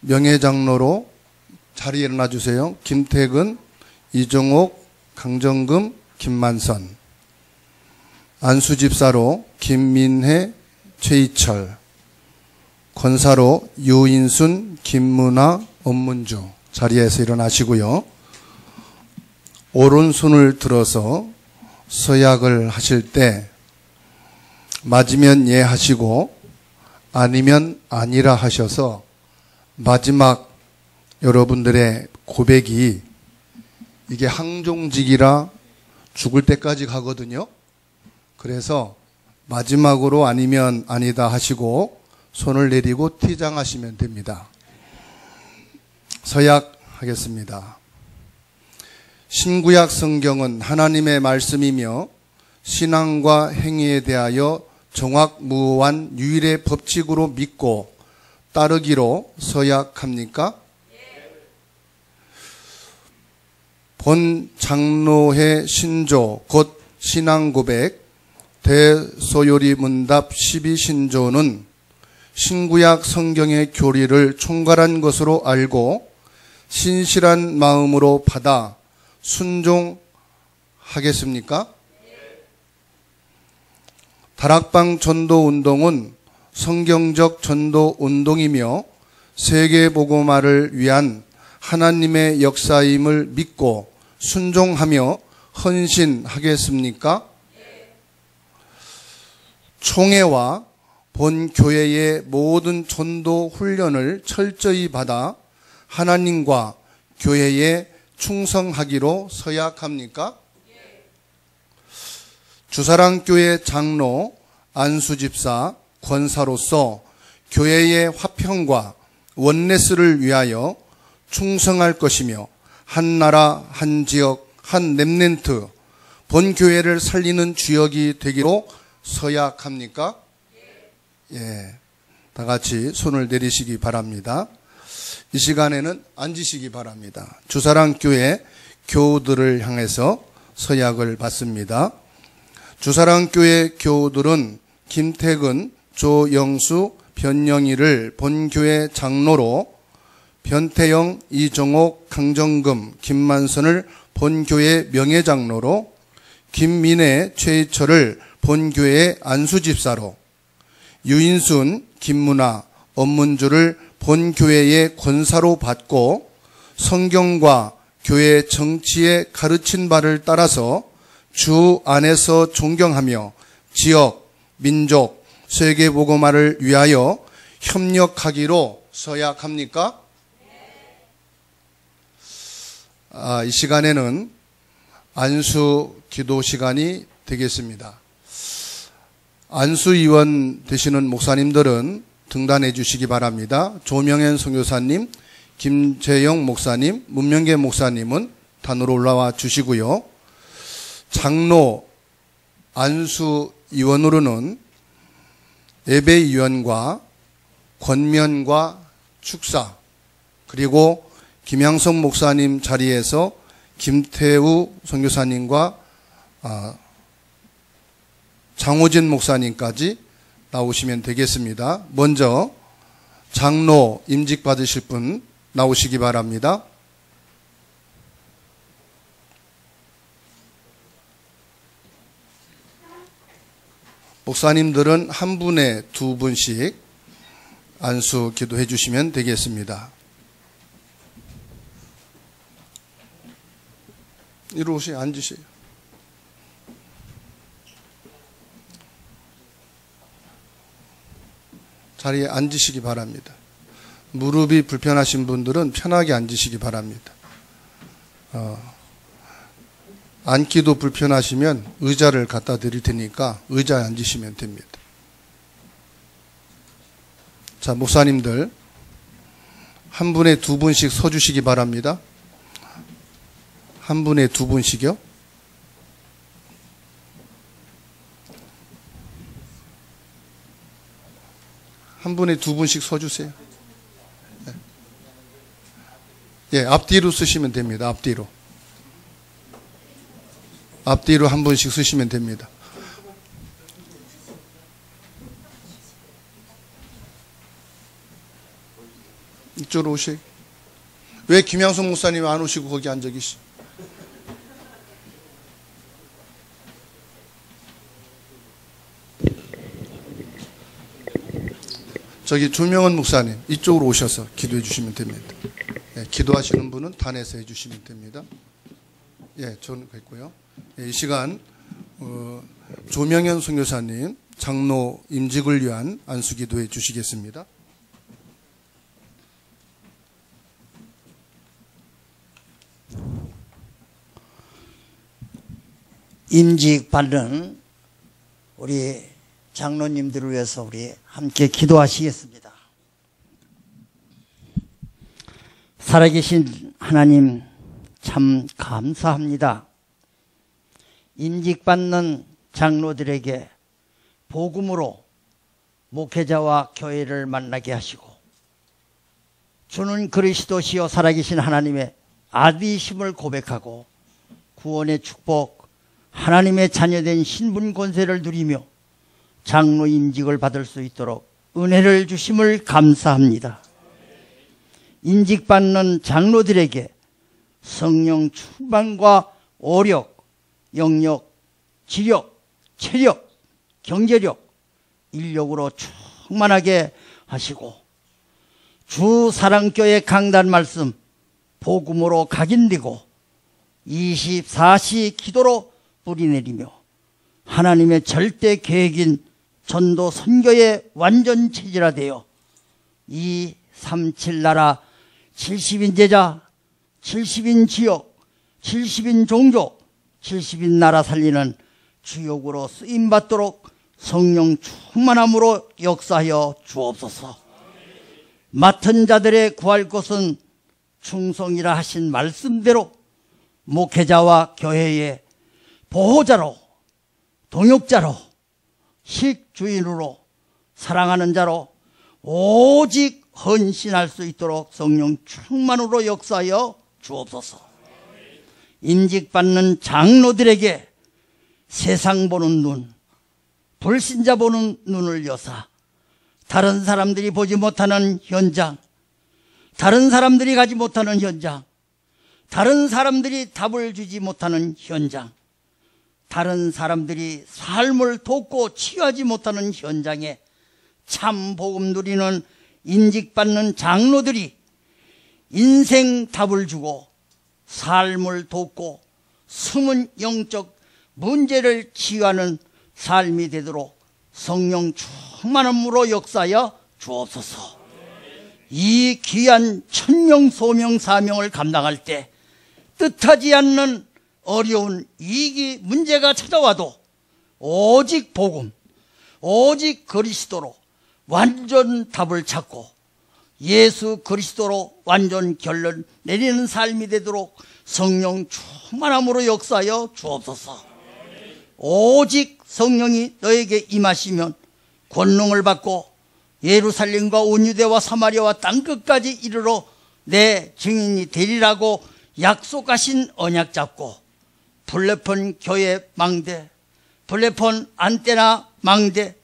명예장로로 자리에 일어나 주세요. 김태근, 이종옥, 강정금, 김만선. 안수집사로 김민혜, 최희철. 권사로 유인순, 김문아, 엄문주. 자리에서 일어나시고요. 오른손을 들어서 서약을 하실 때 맞으면 예 하시고 아니면 아니라 하셔서 마지막 여러분들의 고백이 이게 항종직이라 죽을 때까지 가거든요. 그래서 마지막으로 아니면 아니다 하시고 손을 내리고 퇴장하시면 됩니다. 서약하겠습니다. 신구약 성경은 하나님의 말씀이며 신앙과 행위에 대하여 정확무오한 유일의 법칙으로 믿고 따르기로 서약합니까? 본 장로의 신조 곧 신앙고백 대소요리 문답 12신조는 신구약 성경의 교리를 총괄한 것으로 알고 신실한 마음으로 받아 순종하였습니까? 하겠습니까? 다락방 전도 운동은 성경적 전도 운동이며 세계복음화를 위한 하나님의 역사임을 믿고 순종하며 헌신하겠습니까? 총회와 본 교회의 모든 전도 훈련을 철저히 받아 하나님과 교회에 충성하기로 서약합니까? 주사랑교회 장로, 안수집사, 권사로서 교회의 화평과 원네스를 위하여 충성할 것이며 한 나라, 한 지역, 한 렘넌트, 본 교회를 살리는 주역이 되기로 서약합니까? 예, 다 같이 손을 내리시기 바랍니다. 이 시간에는 앉으시기 바랍니다. 주사랑교회 교우들을 향해서 서약을 받습니다. 주사랑교회 교우들은 김태근, 조영수, 변영희를 본교회 장로로, 변태영, 이정옥, 강정금, 김만선을 본교회 명예장로로, 김민혜, 최희철을 본교회 안수집사로, 유인순, 김문아, 엄문주를 본교회의 권사로 받고 성경과 교회 정치의 가르친 바를 따라서 주 안에서 존경하며 지역, 민족, 세계복음화를 위하여 협력하기로 서약합니까? 이 시간에는 안수 기도 시간이 되겠습니다. 안수위원 되시는 목사님들은 등단해 주시기 바랍니다. 조명현 선교사님, 김재영 목사님, 문명계 목사님은 단으로 올라와 주시고요. 장로 안수위원으로는 예배위원과 권면과 축사, 그리고 김양성 목사님 자리에서 김태우 선교사님과 장호진 목사님까지 나오시면 되겠습니다. 먼저 장로 임직 받으실 분 나오시기 바랍니다. 목사님들은 한 분에 두 분씩 안수 기도해 주시면 되겠습니다. 이리 오세요. 앉으세요. 자리에 앉으시기 바랍니다. 무릎이 불편하신 분들은 편하게 앉으시기 바랍니다. 앉기도 불편하시면 의자를 갖다 드릴 테니까 의자에 앉으시면 됩니다. 자, 목사님들 한 분에 두 분씩 서주시기 바랍니다. 한 분에 두 분씩요. 한 분에 두 분씩 서주세요. 예, 앞뒤로 쓰시면 됩니다. 앞뒤로. 앞뒤로 한 분씩 쓰시면 됩니다. 이쪽으로 오세요. 왜 김양성 목사님 안 오시고 거기 앉아 계시? 저기 조명은 목사님 이쪽으로 오셔서 기도해 주시면 됩니다. 예, 기도하시는 분은 단에서 해주시면 됩니다. 예, 저는 있고요. 예, 이 시간 조명현 선교사님 장로 임직을 위한 안수 기도해 주시겠습니다. 임직 받는 우리 장로님들을 위해서 우리 함께 기도하시겠습니다. 살아계신 하나님 참 감사합니다. 임직받는 장로들에게 복음으로 목회자와 교회를 만나게 하시고 주는 그리스도시요 살아계신 하나님의 아들이심을 고백하고 구원의 축복, 하나님의 자녀된 신분 권세를 누리며 장로 임직을 받을 수 있도록 은혜를 주심을 감사합니다. 임직받는 장로들에게 성령 충만과 오력, 영력, 지력, 체력, 경제력, 인력으로 충만하게 하시고 주 사랑교회 강단 말씀 복음으로 각인되고 24시 기도로 뿌리내리며 하나님의 절대 계획인 전도 선교의 완전 체질화되어 이 37 나라 70인 제자, 70인 지역, 70인 종족, 70인 나라 살리는 주역으로 쓰임받도록 성령 충만함으로 역사하여 주옵소서. 맡은 자들의 구할 것은 충성이라 하신 말씀대로 목회자와 교회의 보호자로, 동역자로, 식주인으로, 사랑하는 자로 오직 헌신할 수 있도록 성령 충만으로 역사하여 주옵소서. 인직받는 장로들에게 세상 보는 눈, 불신자 보는 눈을 여사 다른 사람들이 보지 못하는 현장, 다른 사람들이 가지 못하는 현장, 다른 사람들이 답을 주지 못하는 현장, 다른 사람들이 삶을 돕고 치유하지 못하는 현장에 참 복음 누리는 인직받는 장로들이 인생 답을 주고 삶을 돕고 숨은 영적 문제를 치유하는 삶이 되도록 성령 충만함으로 역사하여 주옵소서. 이 귀한 천명 소명 사명을 감당할 때 뜻하지 않는 어려운 위기 문제가 찾아와도 오직 복음, 오직 그리스도로 완전 답을 찾고 예수 그리스도로 완전 결론 내리는 삶이 되도록 성령 충만함으로 역사하여 주옵소서. 오직 성령이 너에게 임하시면 권능을 받고 예루살렘과 온 유대와 사마리아와 땅끝까지 이르러 내 증인이 되리라고 약속하신 언약 잡고 블레폰 교회 망대, 블레폰 안테나 망대,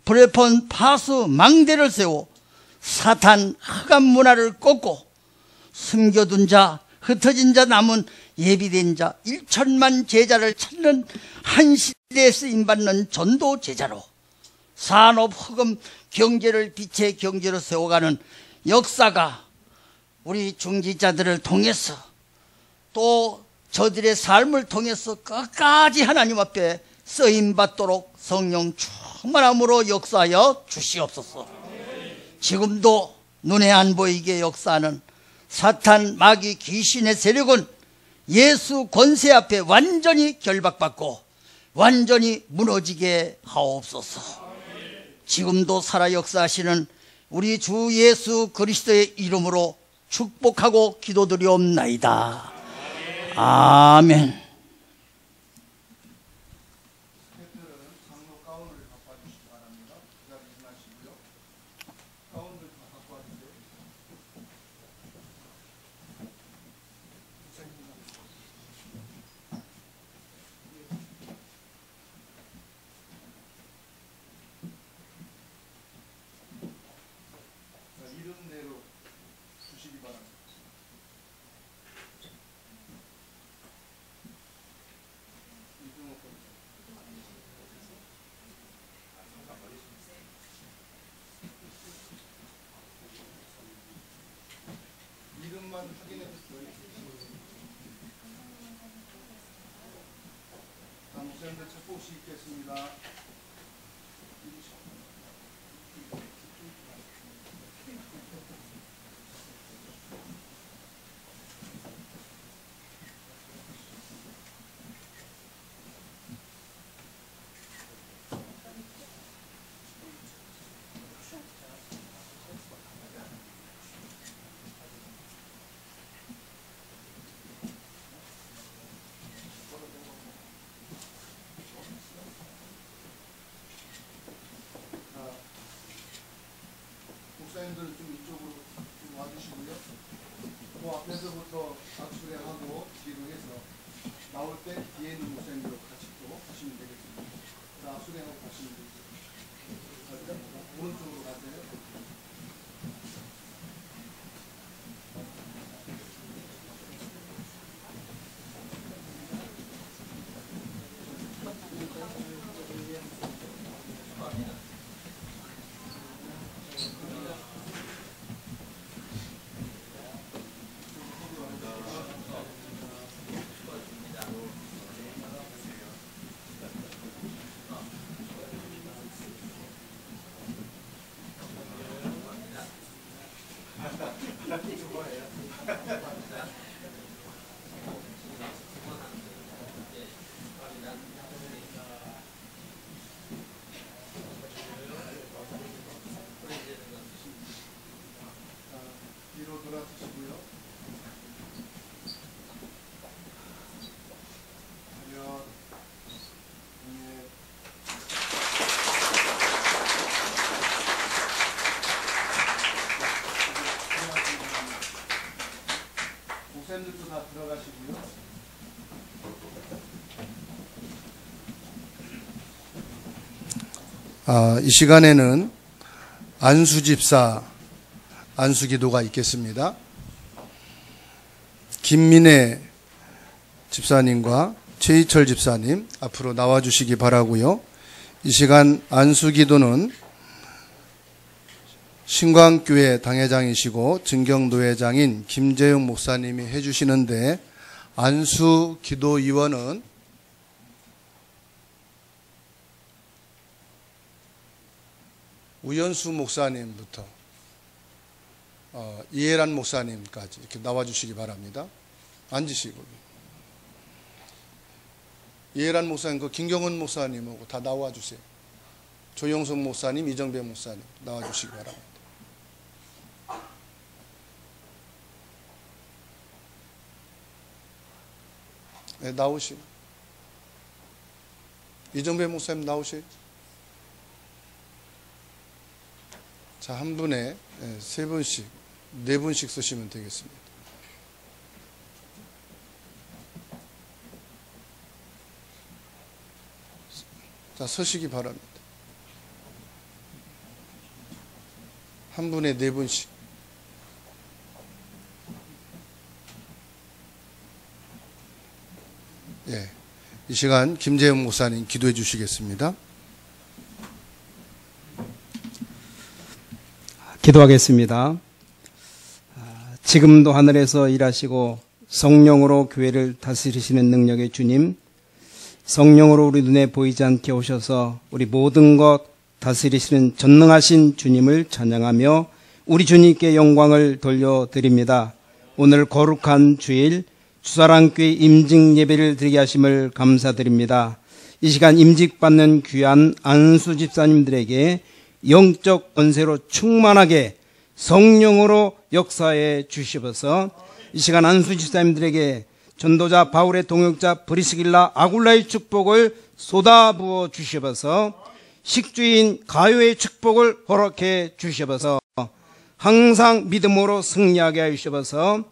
블레폰 파수 망대를 세워 사탄 흑암 문화를 꺾고 숨겨둔 자, 흩어진 자, 남은 예비된 자 1천만 제자를 찾는 한 시대에 쓰임받는 전도 제자로 산업 흑암 경제를 빛의 경제로 세워가는 역사가 우리 중지자들을 통해서 또 저들의 삶을 통해서 끝까지 하나님 앞에 쓰임받도록 성령 충만함으로 역사하여 주시옵소서. 지금도 눈에 안 보이게 역사하는 사탄, 마귀, 귀신의 세력은 예수 권세 앞에 완전히 결박받고 완전히 무너지게 하옵소서. 지금도 살아 역사하시는 우리 주 예수 그리스도의 이름으로 축복하고 기도드리옵나이다. 아멘. 이름만 확인해 주세요. 다음 목사님들 첫 곡시 있겠습니다. 목사님들 좀 이쪽으로 좀 와주시고요. 그 앞에서부터 악수례하고 뒤로 해서 나올 때 뒤에 있는 목사님들하고 같이 또 하시면 되겠습니다. 악수례하고 가시면 되겠습니다. 오른쪽으로 가세요. 이 시간에는 안수집사 안수기도가 있겠습니다. 김민혜 집사님과 최희철 집사님 앞으로 나와주시기 바라고요. 이 시간 안수기도는 신광교회 당회장이시고 증경도회장인 김재용 목사님이 해주시는데, 안수기도위원은 우연수 목사님부터 이해란 목사님까지 이렇게 나와주시기 바랍니다. 앉으시고. 이해란 목사님, 김경은 목사님하고 다 나와주세요. 조영석 목사님, 이정배 목사님 나와주시기 바랍니다. 네, 나오시오. 이정배 목사님 나오세요. 자, 한 분에 세 분씩, 네 분씩 쓰시면 되겠습니다. 자, 서시기 바랍니다. 한 분에 네 분씩. 예, 이 시간 김재영 목사님 기도해 주시겠습니다. 기도하겠습니다. 지금도 하늘에서 일하시고 성령으로 교회를 다스리시는 능력의 주님, 성령으로 우리 눈에 보이지 않게 오셔서 우리 모든 것 다스리시는 전능하신 주님을 찬양하며 우리 주님께 영광을 돌려드립니다. 오늘 거룩한 주일 주사랑교회 임직 예배를 드리게 하심을 감사드립니다. 이 시간 임직받는 귀한 안수 집사님들에게 영적 권세로 충만하게 성령으로 역사해 주시어서 이 시간 안수 집사님들에게 전도자 바울의 동역자 브리스길라 아굴라의 축복을 쏟아부어 주시어서 식주인 가요의 축복을 허락해 주시어서 항상 믿음으로 승리하게 하시어서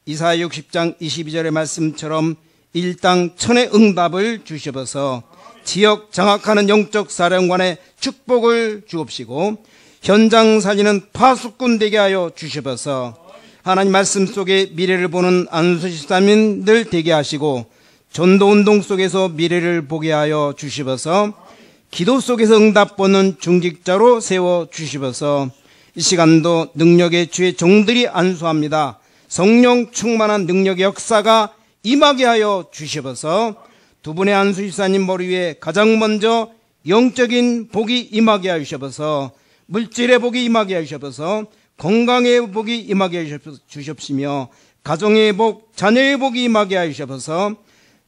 이사야 60장 22절의 말씀처럼 일당 천의 응답을 주시어서 지역 장악하는 영적 사령관의 축복을 주옵시고 현장 살리는 파수꾼 되게 하여 주시어서 하나님 말씀 속에 미래를 보는 안수 집사님들 되게 하시고 전도운동 속에서 미래를 보게 하여 주시어서 기도 속에서 응답 보는 중직자로 세워 주시어서 이 시간도 능력의 주의 종들이 안수합니다. 성령 충만한 능력의 역사가 임하게 하여 주시어서 두 분의 안수 집사님 머리 위에 가장 먼저 영적인 복이 임하게 하여 주시어서 물질의 복이 임하게 하여 주시어서 건강의 복이 임하게 하여 주시옵시며 가정의 복, 자녀의 복이 임하게 하여 주시어서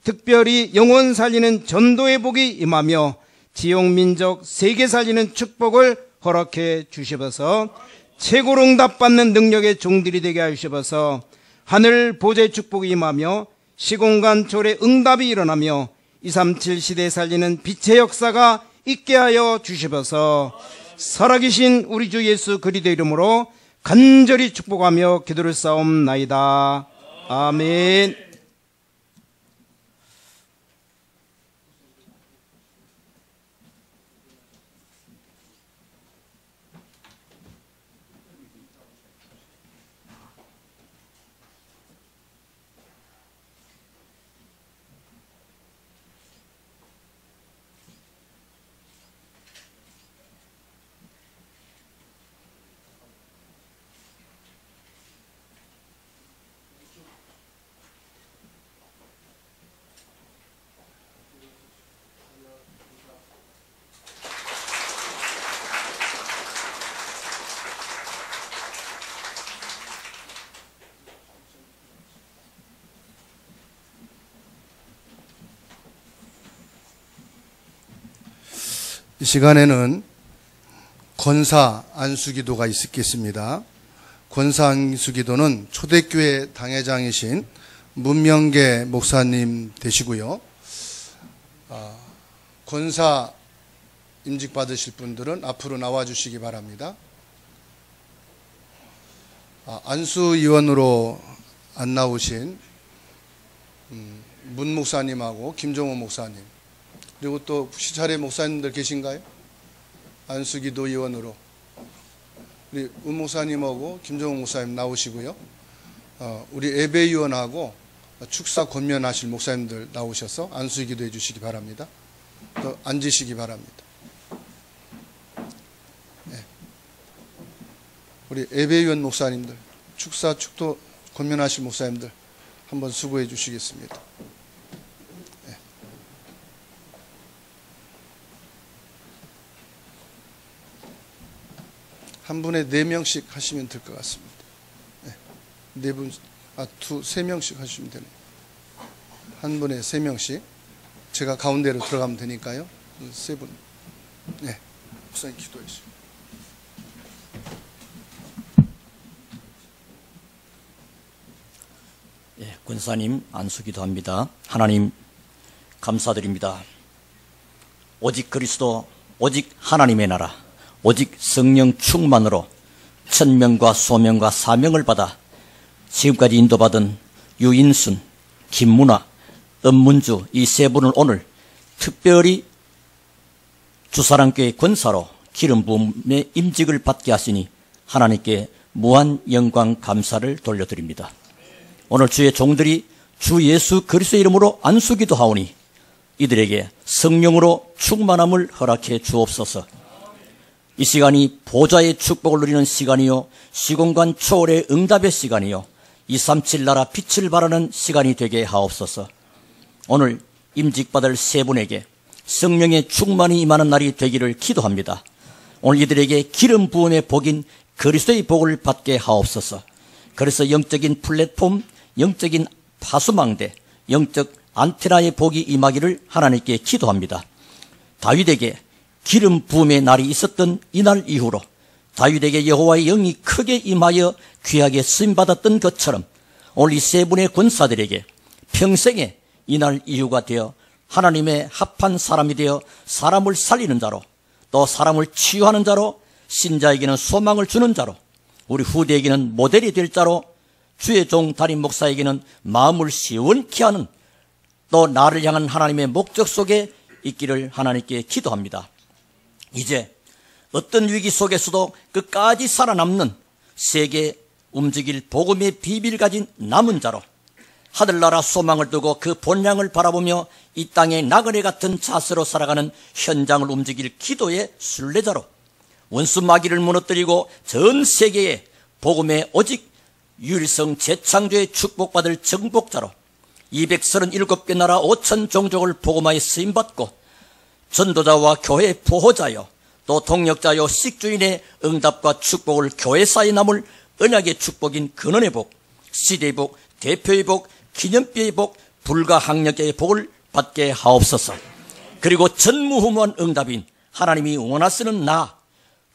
특별히 영혼 살리는 전도의 복이 임하며 지역 민족 세계 살리는 축복을 허락해 주시어서 최고로 응답받는 능력의 종들이 되게 하여 주시어서 하늘 보좌의 축복이 임하며 시공간 초래 응답이 일어나며 237 시대에 살리는 빛의 역사가 있게 하여 주시어서 살아계신 우리 주 예수 그리스도 이름으로 간절히 축복하며 기도를 싸움나이다. 아멘. 이 시간에는 권사 안수기도가 있겠습니다. 권사 안수기도는 초대교회 당회장이신 문명계 목사님 되시고요. 권사 임직 받으실 분들은 앞으로 나와 주시기 바랍니다. 안수위원으로 안 나오신 문 목사님하고 김종호 목사님, 그리고 또 시차례 목사님들 계신가요? 안수기도 의원으로 우리 은 목사님하고 김정은 목사님 나오시고요. 우리 예배위원하고 축사 권면하실 목사님들 나오셔서 안수기도 해주시기 바랍니다. 또 앉으시기 바랍니다. 네. 우리 예배위원 목사님들, 축사 축도 권면하실 목사님들 한번 수고해 주시겠습니다. 네. 한 분에 4명씩 하시면 될 것 같습니다. 네. 4분, 3명씩 하시면 되네요. 한 분에 3명씩. 제가 가운데로 들어가면 되니까요. 3분. 네. 목사님 기도해 주시죠. 예, 권사님 안수기도 합니다. 하나님 감사드립니다. 오직 그리스도, 오직 하나님의 나라, 오직 성령 충만으로 천명과 소명과 사명을 받아 지금까지 인도받은 유인순, 김문아, 은문주 이 3분을 오늘 특별히 주사랑교회 권사로 기름 부음의 임직을 받게 하시니 하나님께 무한 영광 감사를 돌려드립니다. 오늘 주의 종들이 주 예수 그리스도의 이름으로 안수기도 하오니 이들에게 성령으로 충만함을 허락해 주옵소서. 이 시간이 보좌의 축복을 누리는 시간이요, 시공간 초월의 응답의 시간이요, 237 나라 빛을 발하는 시간이 되게 하옵소서. 오늘 임직받을 3분에게 성령의 충만이 임하는 날이 되기를 기도합니다. 오늘 이들에게 기름 부음의 복인 그리스도의 복을 받게 하옵소서. 그래서 영적인 플랫폼, 영적인 파수망대, 영적 안테나의 복이 임하기를 하나님께 기도합니다. 다윗에게 기름 부음의 날이 있었던 이날 이후로 다윗에게 여호와의 영이 크게 임하여 귀하게 쓰임받았던 것처럼 오늘 이 3분의 권사들에게 평생에 이날 이후가 되어 하나님의 합한 사람이 되어 사람을 살리는 자로, 또 사람을 치유하는 자로, 신자에게는 소망을 주는 자로, 우리 후대에게는 모델이 될 자로, 주의 종 담임 목사에게는 마음을 시원케 하는, 또 나를 향한 하나님의 목적 속에 있기를 하나님께 기도합니다. 이제 어떤 위기 속에서도 끝까지 살아남는 세계 움직일 복음의 비밀 가진 남은 자로, 하늘나라 소망을 두고 그 본향을 바라보며 이 땅의 나그네 같은 자세로 살아가는 현장을 움직일 기도의 순례자로, 원수 마귀를 무너뜨리고 전 세계에 복음의 오직 유일성 재창조의 축복받을 정복자로 237개 나라 5천 종족을 복음화에 쓰임받고 전도자와 교회 보호자여, 또 동력자여 식주인의 응답과 축복을 교회사에 남을 언약의 축복인 근원의 복, 시대의 복, 대표의 복, 기념비의 복, 불가항력의 복을 받게 하옵소서. 그리고 전무후무한 응답인 하나님이 원하시는 나,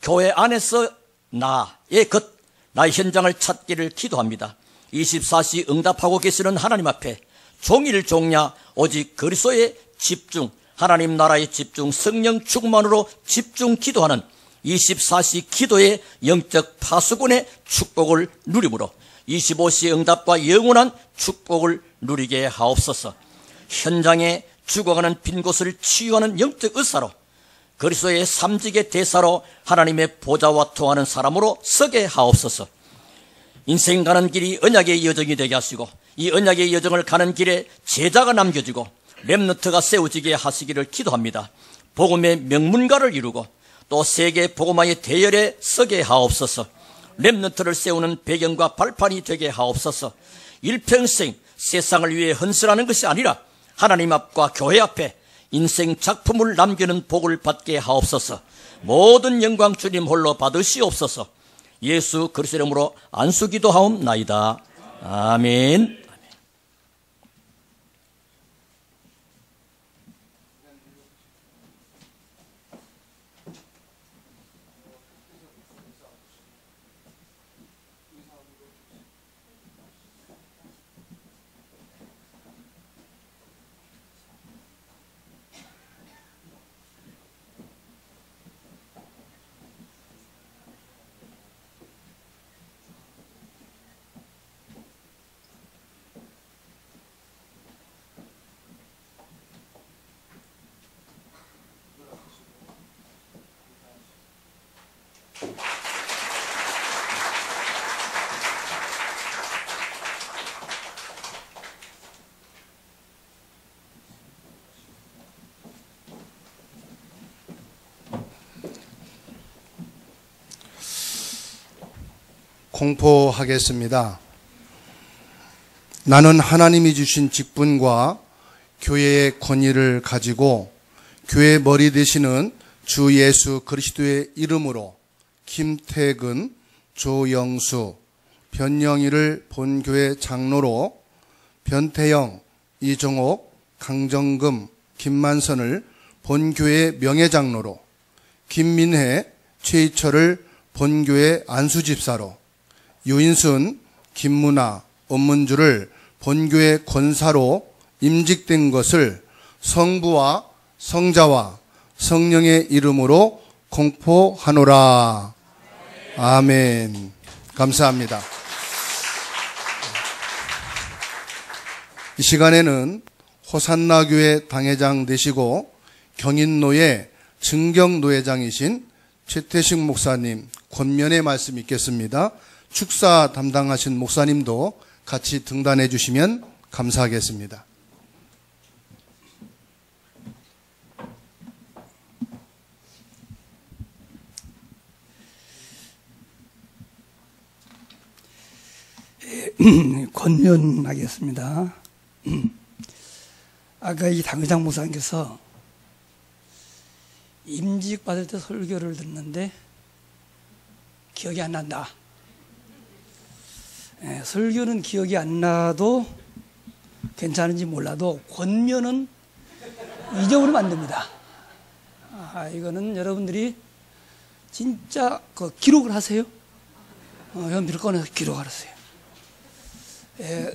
교회 안에서 나의 것, 나의 현장을 찾기를 기도합니다. 24시 응답하고 계시는 하나님 앞에 종일 종야 오직 그리스도의 집중, 하나님 나라의 집중, 성령 충만으로 집중 기도하는 24시 기도의 영적 파수꾼의 축복을 누림으로 25시 응답과 영원한 축복을 누리게 하옵소서. 현장에 죽어가는 빈 곳을 치유하는 영적 의사로, 그리스도의 삼직의 대사로 하나님의 보좌와 통하는 사람으로 서게 하옵소서. 인생 가는 길이 언약의 여정이 되게 하시고 이 언약의 여정을 가는 길에 제자가 남겨지고 렘넌트가 세워지게 하시기를 기도합니다. 복음의 명문가를 이루고 또 세계 복음화의 대열에 서게 하옵소서. 렘넌트를 세우는 배경과 발판이 되게 하옵소서. 일평생 세상을 위해 헌신하는 것이 아니라 하나님 앞과 교회 앞에 인생 작품을 남기는 복을 받게 하옵소서. 모든 영광 주님 홀로 받으시옵소서. 예수 그리스도 이름으로 안수기도하옵나이다. 아멘. 공포하겠습니다. 나는 하나님이 주신 직분과 교회의 권위를 가지고 교회 머리 되시는 주 예수 그리스도의 이름으로 김태근, 조영수, 변영희를 본교회 장로로, 변태영, 이정옥, 강정금, 김만선을 본교회 명예장로로, 김민혜, 최희철을 본교회 안수집사로, 유인순, 김문아, 엄문주를 본교회 권사로 임직된 것을 성부와 성자와 성령의 이름으로 공포하노라. 아멘. 감사합니다. 이 시간에는 호산나교회 당회장 되시고 경인노회 증경노회장이신 최태식 목사님 권면의 말씀 있겠습니다. 축사 담당하신 목사님도 같이 등단해 주시면 감사하겠습니다. 권면하겠습니다. 아까 이 당회장 목사님께서 임직 받을 때 설교를 듣는데 기억이 안 난다. 설교는 기억이 안 나도 괜찮은지 몰라도 권면은 잊어버리면 안 됩니다. 이거는 여러분들이 진짜 그 기록을 하세요. 연필을 꺼내서 기록을 하세요.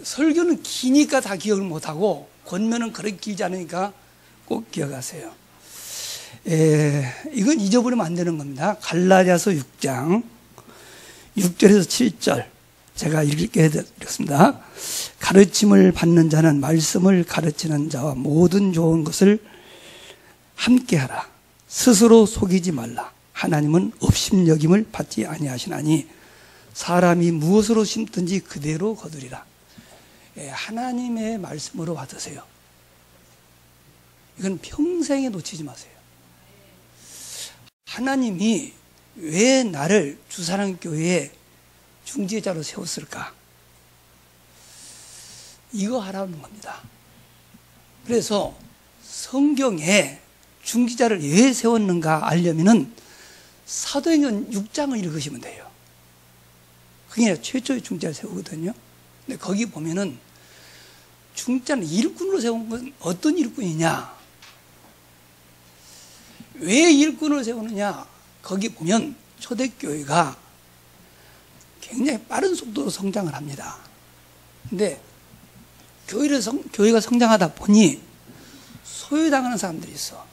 설교는 기니까 다 기억을 못하고 권면은 그렇게 길지 않으니까 꼭 기억하세요. 이건 잊어버리면 안 되는 겁니다. 갈라디아서 6장 6절에서 7절 제가 읽게 해드렸습니다. 가르침을 받는 자는 말씀을 가르치는 자와 모든 좋은 것을 함께하라. 스스로 속이지 말라. 하나님은 업신여김을 받지 아니하시나니 사람이 무엇으로 심든지 그대로 거두리라. 하나님의 말씀으로 받으세요. 이건 평생에 놓치지 마세요. 하나님이 왜 나를 주사랑교회에 중지자로 세웠을까? 이거 하라는 겁니다. 그래서 성경에 중지자를 왜 세웠는가 알려면은 사도행전 6장을 읽으시면 돼요. 그게 최초의 중지자를 세우거든요. 근데 거기 보면은 중지자는 일꾼으로 세운 건 어떤 일꾼이냐? 왜 일꾼을 세우느냐? 거기 보면 초대교회가 굉장히 빠른 속도로 성장을 합니다. 근데 교회가 성장하다 보니 소외당하는 사람들이 있어.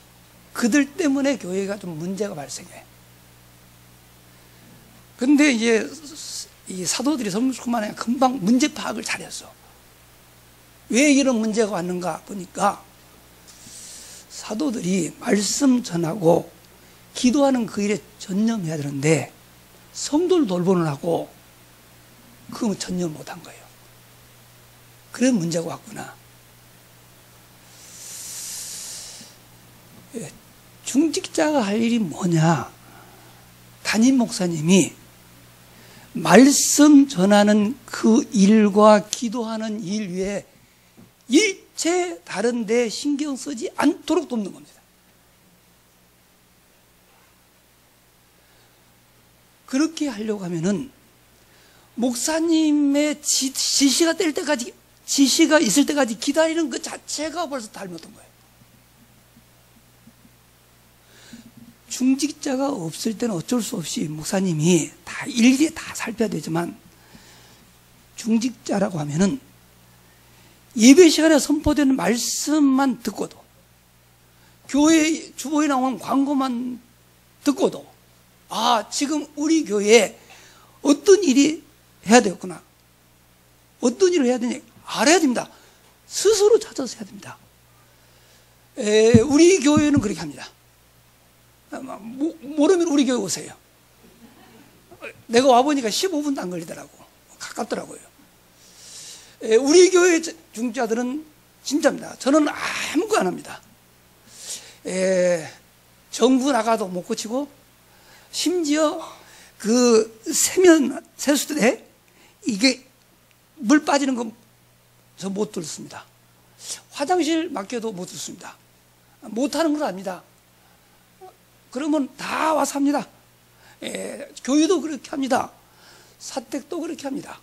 그들 때문에 교회가 좀 문제가 발생해. 근데 이제 이 사도들이 성숙만에 금방 문제 파악을 잘했어. 왜 이런 문제가 왔는가 보니까 사도들이 말씀 전하고 기도하는 그 일에 전념해야 되는데 성도를 돌보는 하고 그거 전념을 못한 거예요. 그런 문제가 왔구나. 중직자가 할 일이 뭐냐? 담임 목사님이 말씀 전하는 그 일과 기도하는 일 위에 일체 다른 데 신경 쓰지 않도록 돕는 겁니다. 그렇게 하려고 하면은 목사님의 지시가 될 때까지, 지시가 있을 때까지 기다리는 그 자체가 벌써 잘못된 거예요. 중직자가 없을 때는 어쩔 수 없이 목사님이 다 일일이 다 살펴야 되지만 중직자라고 하면은 예배 시간에 선포되는 말씀만 듣고도 교회 주보에 나오는 광고만 듣고도 지금 우리 교회에 어떤 일이 해야 되겠구나, 어떤 일을 해야 되냐 알아야 됩니다. 스스로 찾아서 해야 됩니다. 우리 교회는 그렇게 합니다. 모르면 우리 교회 오세요. 내가 와보니까 15분도 안 걸리더라고. 가깝더라고요. 우리 교회 중직자들은 진짜입니다. 저는 아무것도 안 합니다. 정부 나가도 못 고치고 심지어 그 세수들에 이게 물 빠지는 거 저 못 들었습니다. 화장실 맡겨도 못 듣습니다. 못하는 걸 압니다. 그러면 다 와서 합니다. 교회도 그렇게 합니다. 사택도 그렇게 합니다.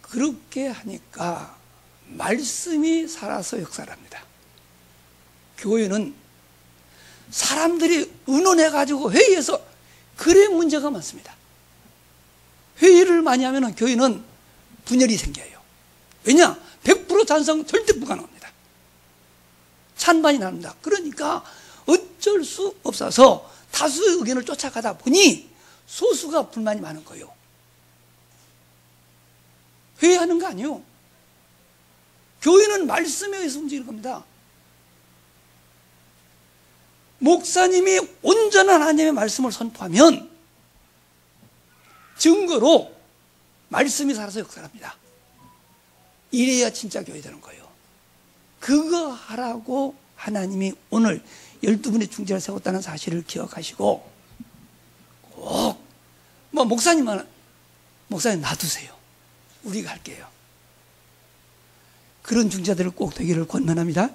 그렇게 하니까 말씀이 살아서 역사를 합니다. 교회는 사람들이 의논해가지고 회의에서 그래 문제가 많습니다. 회의를 많이 하면 교회는 분열이 생겨요. 왜냐? 100% 찬성 절대 불가능합니다. 찬반이 납니다. 그러니까 어쩔 수 없어서 다수의 의견을 쫓아가다 보니 소수가 불만이 많은 거예요. 회의하는 거 아니에요. 교회는 말씀에 의해서 움직이는 겁니다. 목사님이 온전한 하나님의 말씀을 선포하면 증거로 말씀이 살아서 역사합니다. 이래야 진짜 교회 되는 거예요. 그거 하라고 하나님이 오늘 12분의 중재를 세웠다는 사실을 기억하시고 꼭 목사님 놔두세요. 우리가 할게요. 그런 중재들을 꼭 되기를 권면합니다.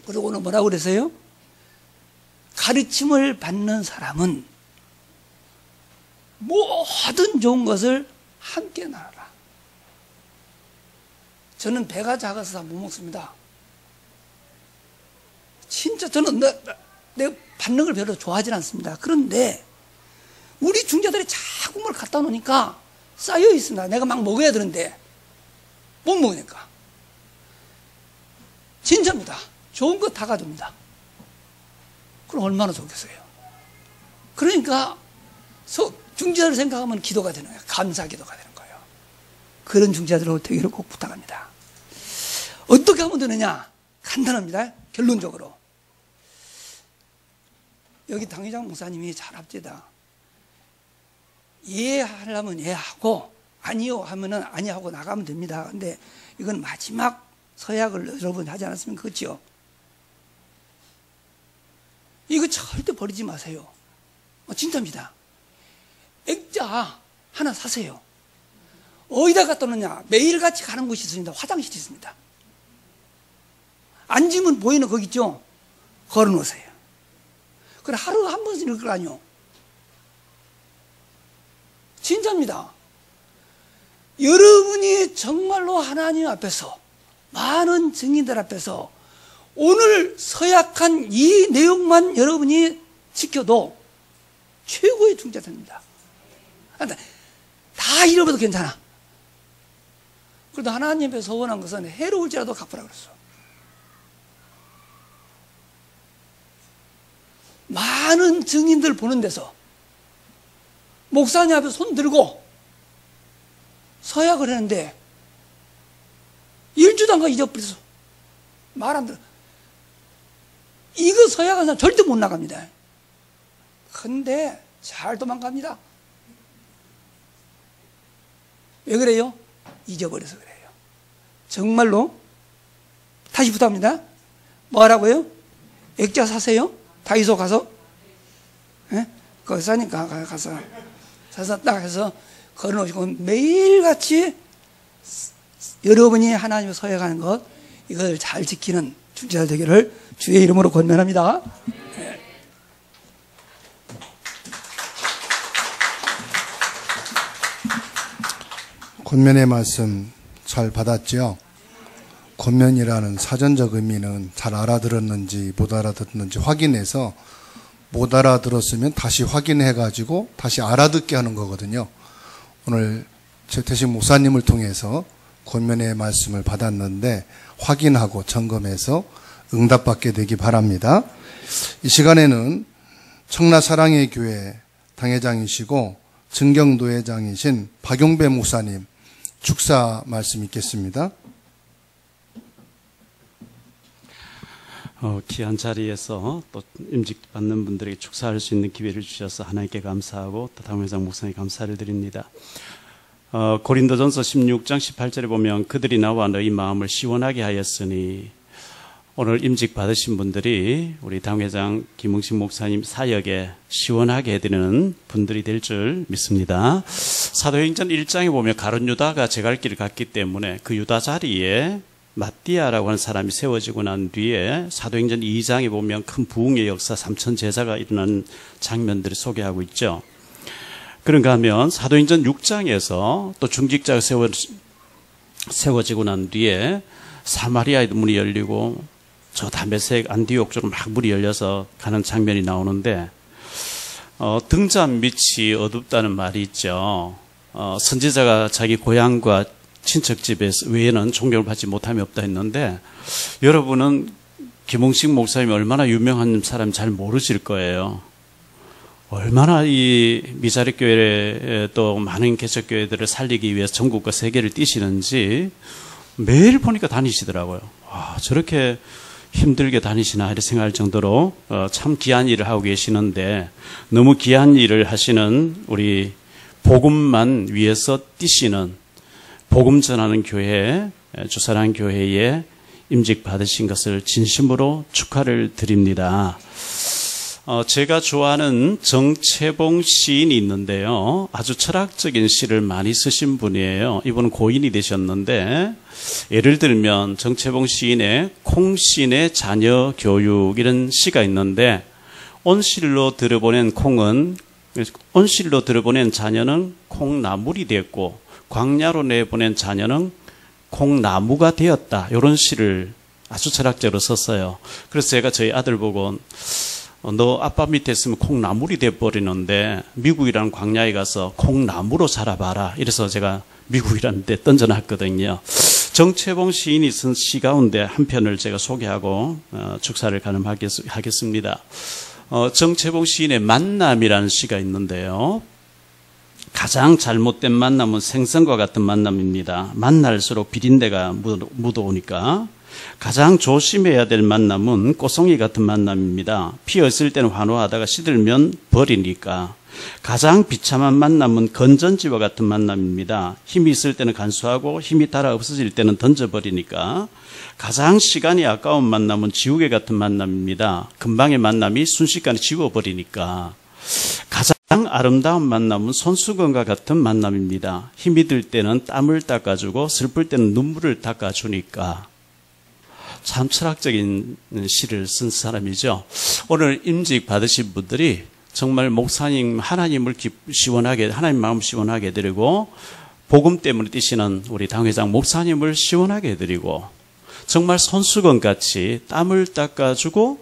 그리고 오늘 뭐라고 그랬어요? 가르침을 받는 사람은 모든 좋은 것을 함께 나눠라. 저는 배가 작아서 다 못 먹습니다. 진짜 저는 내가 받는 걸 별로 좋아하진 않습니다. 그런데 우리 중재들이 자꾸 뭘 갖다 놓으니까 쌓여 있습니다. 내가 막 먹어야 되는데 못 먹으니까. 진짜입니다. 좋은 거 다 가져옵니다. 그럼 얼마나 좋겠어요. 그러니까 중재자를 생각하면 기도가 되는 거예요. 감사 기도가 되는 거예요. 그런 중재자들로 되기를 꼭 부탁합니다. 어떻게 하면 되느냐? 간단합니다. 결론적으로 여기 당회장 목사님이 잘 합디다. 이해하려면 이해하고 아니요 하면은 아니하고 나가면 됩니다. 근데 이건 마지막 서약을 여러분 하지 않았으면 그렇지요. 이거 절대 버리지 마세요. 진짜입니다. 액자 하나 사세요. 어디다 갖다 놓냐? 매일같이 가는 곳이 있습니다. 화장실이 있습니다. 앉으면 보이는 거기 있죠? 걸어 놓으세요. 그래 하루 한 번씩 읽을 거 아니요. 진짜입니다. 여러분이 정말로 하나님 앞에서 많은 증인들 앞에서 오늘 서약한 이 내용만 여러분이 지켜도 최고의 중재자입니다. 다 잃어버려도 괜찮아. 그래도 하나님 앞에 소원한 것은 해로울지라도 갚으라 그랬어. 많은 증인들 보는 데서 목사님 앞에 손 들고 서약을 했는데 일주도 안 가 잊어버렸어. 말 안 들어. 이거 서약한 사람 절대 못 나갑니다. 근데 잘 도망갑니다. 왜 그래요? 잊어버려서 그래요. 정말로 다시 부탁합니다. 뭐 하라고요? 액자 사세요? 다이소 가서? 예? 거기 사니까 가서 사서 딱 해서 걸어놓으시고 매일같이 여러분이 하나님을 서약하는 것 이걸 잘 지키는 중재자 되기를 주의 이름으로 권면합니다. 권면의 말씀 잘 받았죠? 권면이라는 사전적 의미는 잘 알아들었는지 못 알아들었는지 확인해서 못 알아들었으면 다시 확인해가지고 다시 알아듣게 하는 거거든요. 오늘 최태식 목사님을 통해서 권면의 말씀을 받았는데 확인하고 점검해서 응답받게 되기 바랍니다. 이 시간에는 청라사랑의 교회 당회장이시고 증경도회장이신 박용배 목사님 축사 말씀 있겠습니다. 귀한 자리에서 또 임직받는 분들에게 축사할 수 있는 기회를 주셔서 하나님께 감사하고 또 당회장 목사님 감사를 드립니다. 고린도전서 16장 18절에 보면 그들이 나와 너희 마음을 시원하게 하였으니 오늘 임직 받으신 분들이 우리 당회장 김흥식 목사님 사역에 시원하게 해드리는 분들이 될 줄 믿습니다. 사도행전 1장에 보면 가룟 유다가 제갈 길을 갔기 때문에 그 유다 자리에 마띠아라고 하는 사람이 세워지고 난 뒤에 사도행전 2장에 보면 큰 부흥의 역사 3천 제사가 일어난 장면들을 소개하고 있죠. 그런가 하면 사도행전 6장에서 또 중직자가 세워지고 난 뒤에 사마리아의 문이 열리고 저 다메섹 안디옥 쪽으로 막 문이 열려서 가는 장면이 나오는데 등잔 밑이 어둡다는 말이 있죠. 선지자가 자기 고향과 친척집에 외에는 존경을 받지 못함이 없다 했는데 여러분은 김흥식 목사님이 얼마나 유명한 사람 잘 모르실 거예요. 얼마나 이 미자립교회 또 많은 개척교회들을 살리기 위해서 전국과 세계를 뛰시는지 매일 보니까 다니시더라고요. 와, 저렇게 힘들게 다니시나 이렇게 생각할 정도로 참 귀한 일을 하고 계시는데 너무 귀한 일을 하시는 우리 복음만 위해서 뛰시는 복음 전하는 교회, 주사랑 교회에 임직 받으신 것을 진심으로 축하를 드립니다. 제가 좋아하는 정채봉 시인이 있는데요. 아주 철학적인 시를 많이 쓰신 분이에요. 이분은 고인이 되셨는데 예를 들면 정채봉 시인의 콩신의 자녀 교육 이런 시가 있는데 온실로 들어보낸 자녀는 콩나물이 됐고 광야로 내보낸 자녀는 콩나무가 되었다. 이런 시를 아주 철학적으로 썼어요. 그래서 제가 저희 아들 보고 너 아빠 밑에 있으면 콩나물이 돼버리는데 미국이라는 광야에 가서 콩나무로 자라봐라. 이래서 제가 미국이라는 데 던져놨거든요. 정채봉 시인이 쓴 시 가운데 한 편을 제가 소개하고 축사를 가름하겠습니다. 정채봉 시인의 만남이라는 시가 있는데요. 가장 잘못된 만남은 생선과 같은 만남입니다. 만날수록 비린내가 묻어오니까. 가장 조심해야 될 만남은 꽃송이 같은 만남입니다. 피었을 때는 환호하다가 시들면 버리니까. 가장 비참한 만남은 건전지와 같은 만남입니다. 힘이 있을 때는 간수하고 힘이 달아 없어질 때는 던져버리니까. 가장 시간이 아까운 만남은 지우개 같은 만남입니다. 금방의 만남이 순식간에 지워버리니까. 가장 아름다운 만남은 손수건과 같은 만남입니다. 힘이 들 때는 땀을 닦아주고 슬플 때는 눈물을 닦아주니까. 참 철학적인 시를 쓴 사람이죠. 오늘 임직 받으신 분들이 정말 목사님 하나님 마음 시원하게 해드리고 복음 때문에 뛰시는 우리 당회장 목사님을 시원하게 해드리고 정말 손수건같이 땀을 닦아주고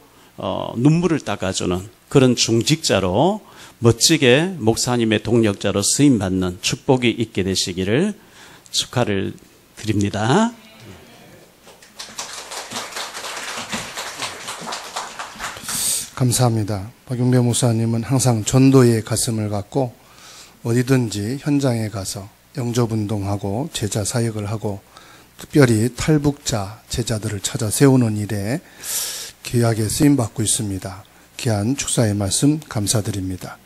눈물을 닦아주는 그런 중직자로 멋지게 목사님의 동력자로 쓰임받는 축복이 있게 되시기를 축하를 드립니다. 감사합니다. 박용배 목사님은 항상 전도의 가슴을 갖고 어디든지 현장에 가서 영접운동하고 제자 사역을 하고 특별히 탈북자 제자들을 찾아 세우는 일에 귀하게 쓰임받고 있습니다. 귀한 축사의 말씀 감사드립니다.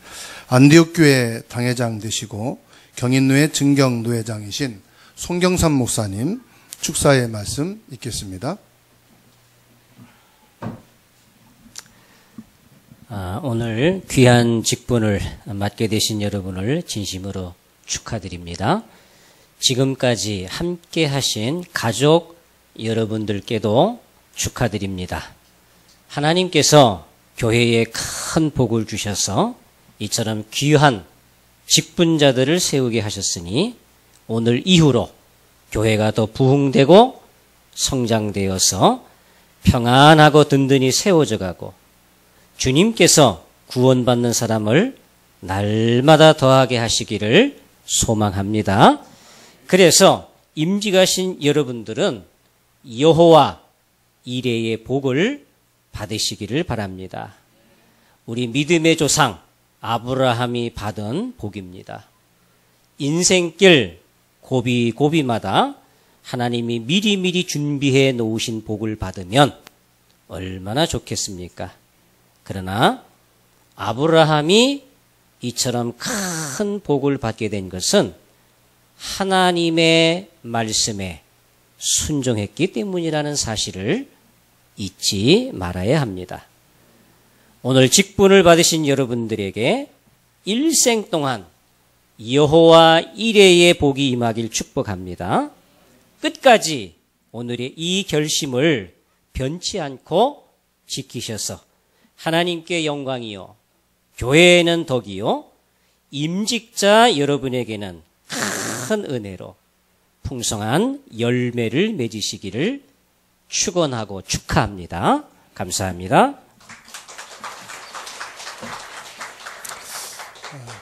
안디옥교회 당회장 되시고 경인노회 증경노회장이신 송경삼 목사님 축사의 말씀 읽겠습니다. 오늘 귀한 직분을 맡게 되신 여러분을 진심으로 축하드립니다. 지금까지 함께 하신 가족 여러분들께도 축하드립니다. 하나님께서 교회에 큰 복을 주셔서 이처럼 귀한 직분자들을 세우게 하셨으니 오늘 이후로 교회가 더 부흥되고 성장되어서 평안하고 든든히 세워져 가고 주님께서 구원받는 사람을 날마다 더하게 하시기를 소망합니다. 그래서 임직하신 여러분들은 여호와 이레의 복을 받으시기를 바랍니다. 우리 믿음의 조상 아브라함이 받은 복입니다. 인생길 고비고비마다 하나님이 미리미리 준비해 놓으신 복을 받으면 얼마나 좋겠습니까? 그러나 아브라함이 이처럼 큰 복을 받게 된 것은 하나님의 말씀에 순종했기 때문이라는 사실을 잊지 말아야 합니다. 오늘 직분을 받으신 여러분들에게 일생 동안 여호와 이레의 복이 임하길 축복합니다. 끝까지 오늘의 이 결심을 변치 않고 지키셔서 하나님께 영광이요, 교회에는 덕이요, 임직자 여러분에게는 큰 은혜로 풍성한 열매를 맺으시기를 축원하고 축하합니다. 감사합니다.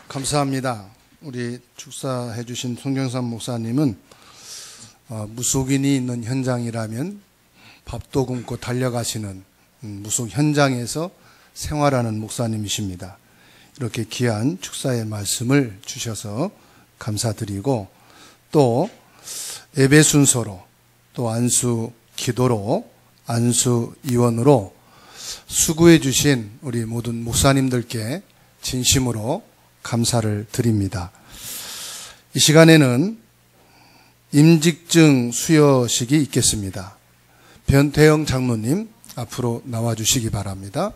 감사합니다. 우리 축사해 주신 송경삼 목사님은 무속인이 있는 현장이라면 밥도 굶고 달려가시는 무속 현장에서 생활하는 목사님이십니다. 이렇게 귀한 축사의 말씀을 주셔서 감사드리고, 또 예배 순서로, 또 안수 기도로, 안수 이원으로 수고해 주신 우리 모든 목사님들께 진심으로 감사를 드립니다. 이 시간에는 임직증 수여식이 있겠습니다. 변태영 장로님 앞으로 나와 주시기 바랍니다.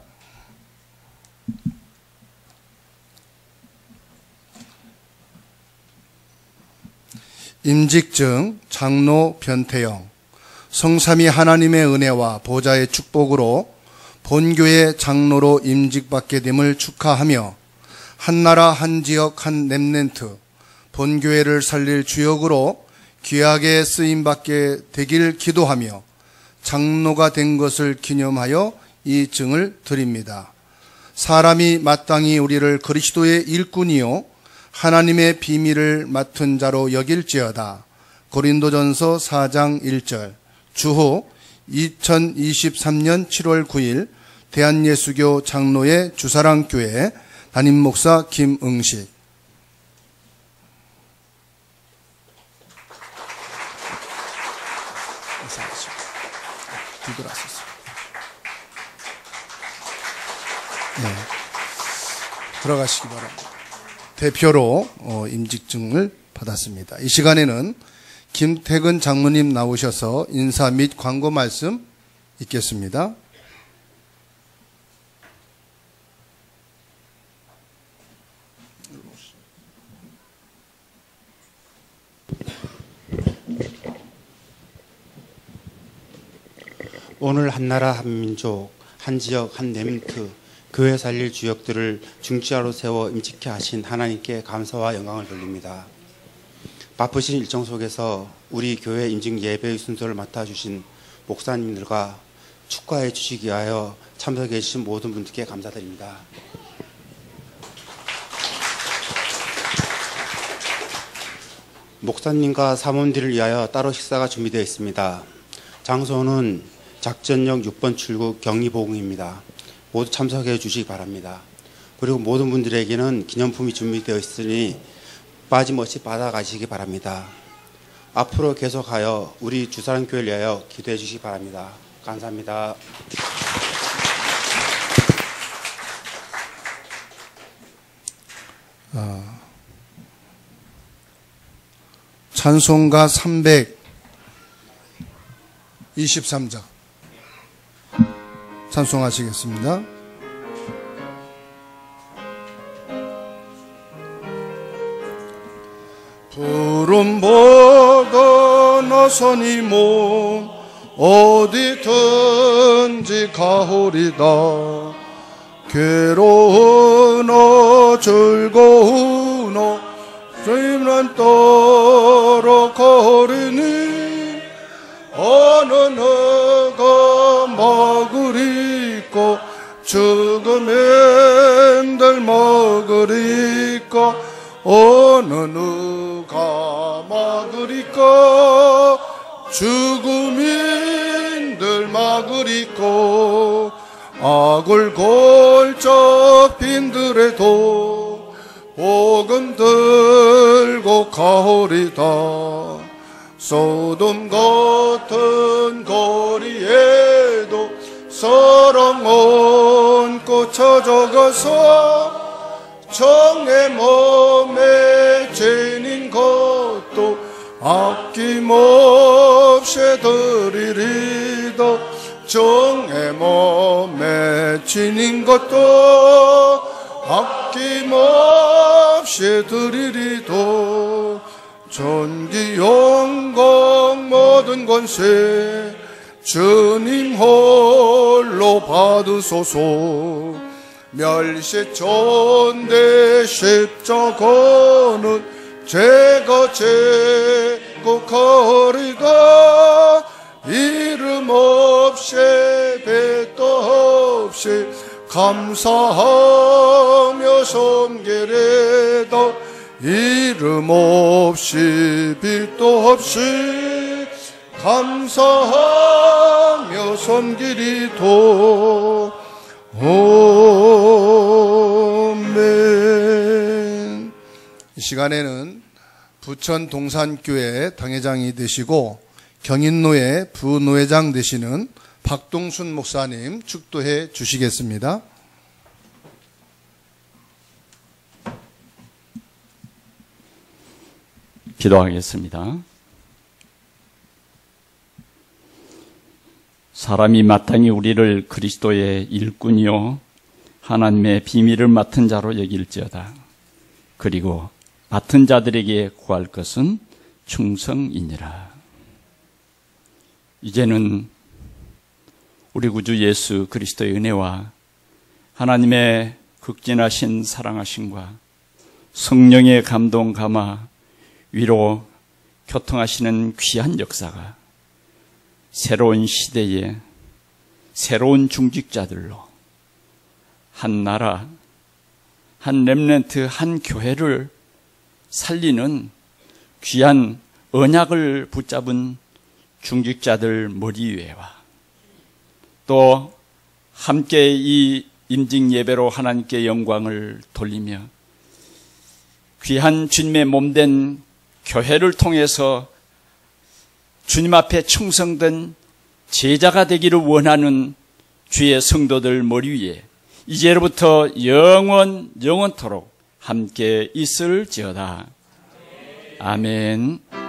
임직증 장로 변태영, 성삼위 하나님의 은혜와 보좌의 축복으로 본교회 장로로 임직받게 됨을 축하하며 한 나라 한 지역 한 렘넌트 본교회를 살릴 주역으로 귀하게 쓰임받게 되길 기도하며 장로가 된 것을 기념하여 이 증을 드립니다. 사람이 마땅히 우리를 그리스도의 일꾼이요 하나님의 비밀을 맡은 자로 여길지어다. 고린도전서 4장 1절. 주호 2023년 7월 9일 대한예수교 장로회 주사랑교회 담임목사 김응식. 네, 들어가시기 바랍니다. 대표로 임직증을 받았습니다. 이 시간에는 김태근 장로님 나오셔서 인사 및 광고 말씀 있겠습니다. 오늘 한 나라 한 민족 한 지역 한 렘넌트 교회 살릴 주역들을 중지자로 세워 임직케 하신 하나님께 감사와 영광을 돌립니다. 바쁘신 일정 속에서 우리 교회 임직 예배의 순서를 맡아주신 목사님들과 축하해 주시기 위하여 참석해 주신 모든 분들께 감사드립니다. 목사님과 사모님들을 위하여 따로 식사가 준비되어 있습니다. 장소는 작전역 6번 출구 경리보궁입니다. 모두 참석해 주시기 바랍니다. 그리고 모든 분들에게는 기념품이 준비되어 있으니 빠짐없이 받아가시기 바랍니다. 앞으로 계속하여 우리 주사랑교회를 위하여 기도해 주시기 바랍니다. 감사합니다. 찬송가 323장 찬송하시겠습니다. 푸른 보다 나선이 몸 어디든지 가오리다. 괴로우나 즐거우나 주님은 따라 가리니 어느 누가 먹으리까 죽음인들 먹으리까 어느 누가 먹으리까 죽음인들 먹으리까 악을 골적 빈들에도 복음 들고 가오리다. 소돔 같은 거리에도 사랑 얹고 찾아가서 정의 몸에 죄인 것도 아낌없이 드리리다. 정의 몸에 지닌 것도 아낌없이 드리리도 존귀 영광 모든 권세 주님 홀로 받으소서. 멸시 존대 십자가는 제가 제국하리다. 이름 없이 빚도 없이 감사하며 섬기리다. 이름 없이 빚도 없이 감사하며 섬기리도. 아멘. 이 시간에는 부천 동산교회 당회장이 되시고 경인노회 부노회장 되시는 박동순 목사님 축도해 주시겠습니다. 기도하겠습니다. 사람이 마땅히 우리를 그리스도의 일꾼이요 하나님의 비밀을 맡은 자로 여길지어다. 그리고 맡은 자들에게 구할 것은 충성이니라. 이제는 우리 구주 예수 그리스도의 은혜와 하나님의 극진하신 사랑하심과 성령의 감동 감화 위로 교통하시는 귀한 역사가 새로운 시대에 새로운 중직자들로 한 나라, 한 렘넌트, 한 교회를 살리는 귀한 언약을 붙잡은 중직자들 머리 위에와 또 함께 이 임직 예배로 하나님께 영광을 돌리며 귀한 주님의 몸된 교회를 통해서 주님 앞에 충성된 제자가 되기를 원하는 주의 성도들 머리 위에 이제로부터 영원토록 함께 있을지어다. 아멘.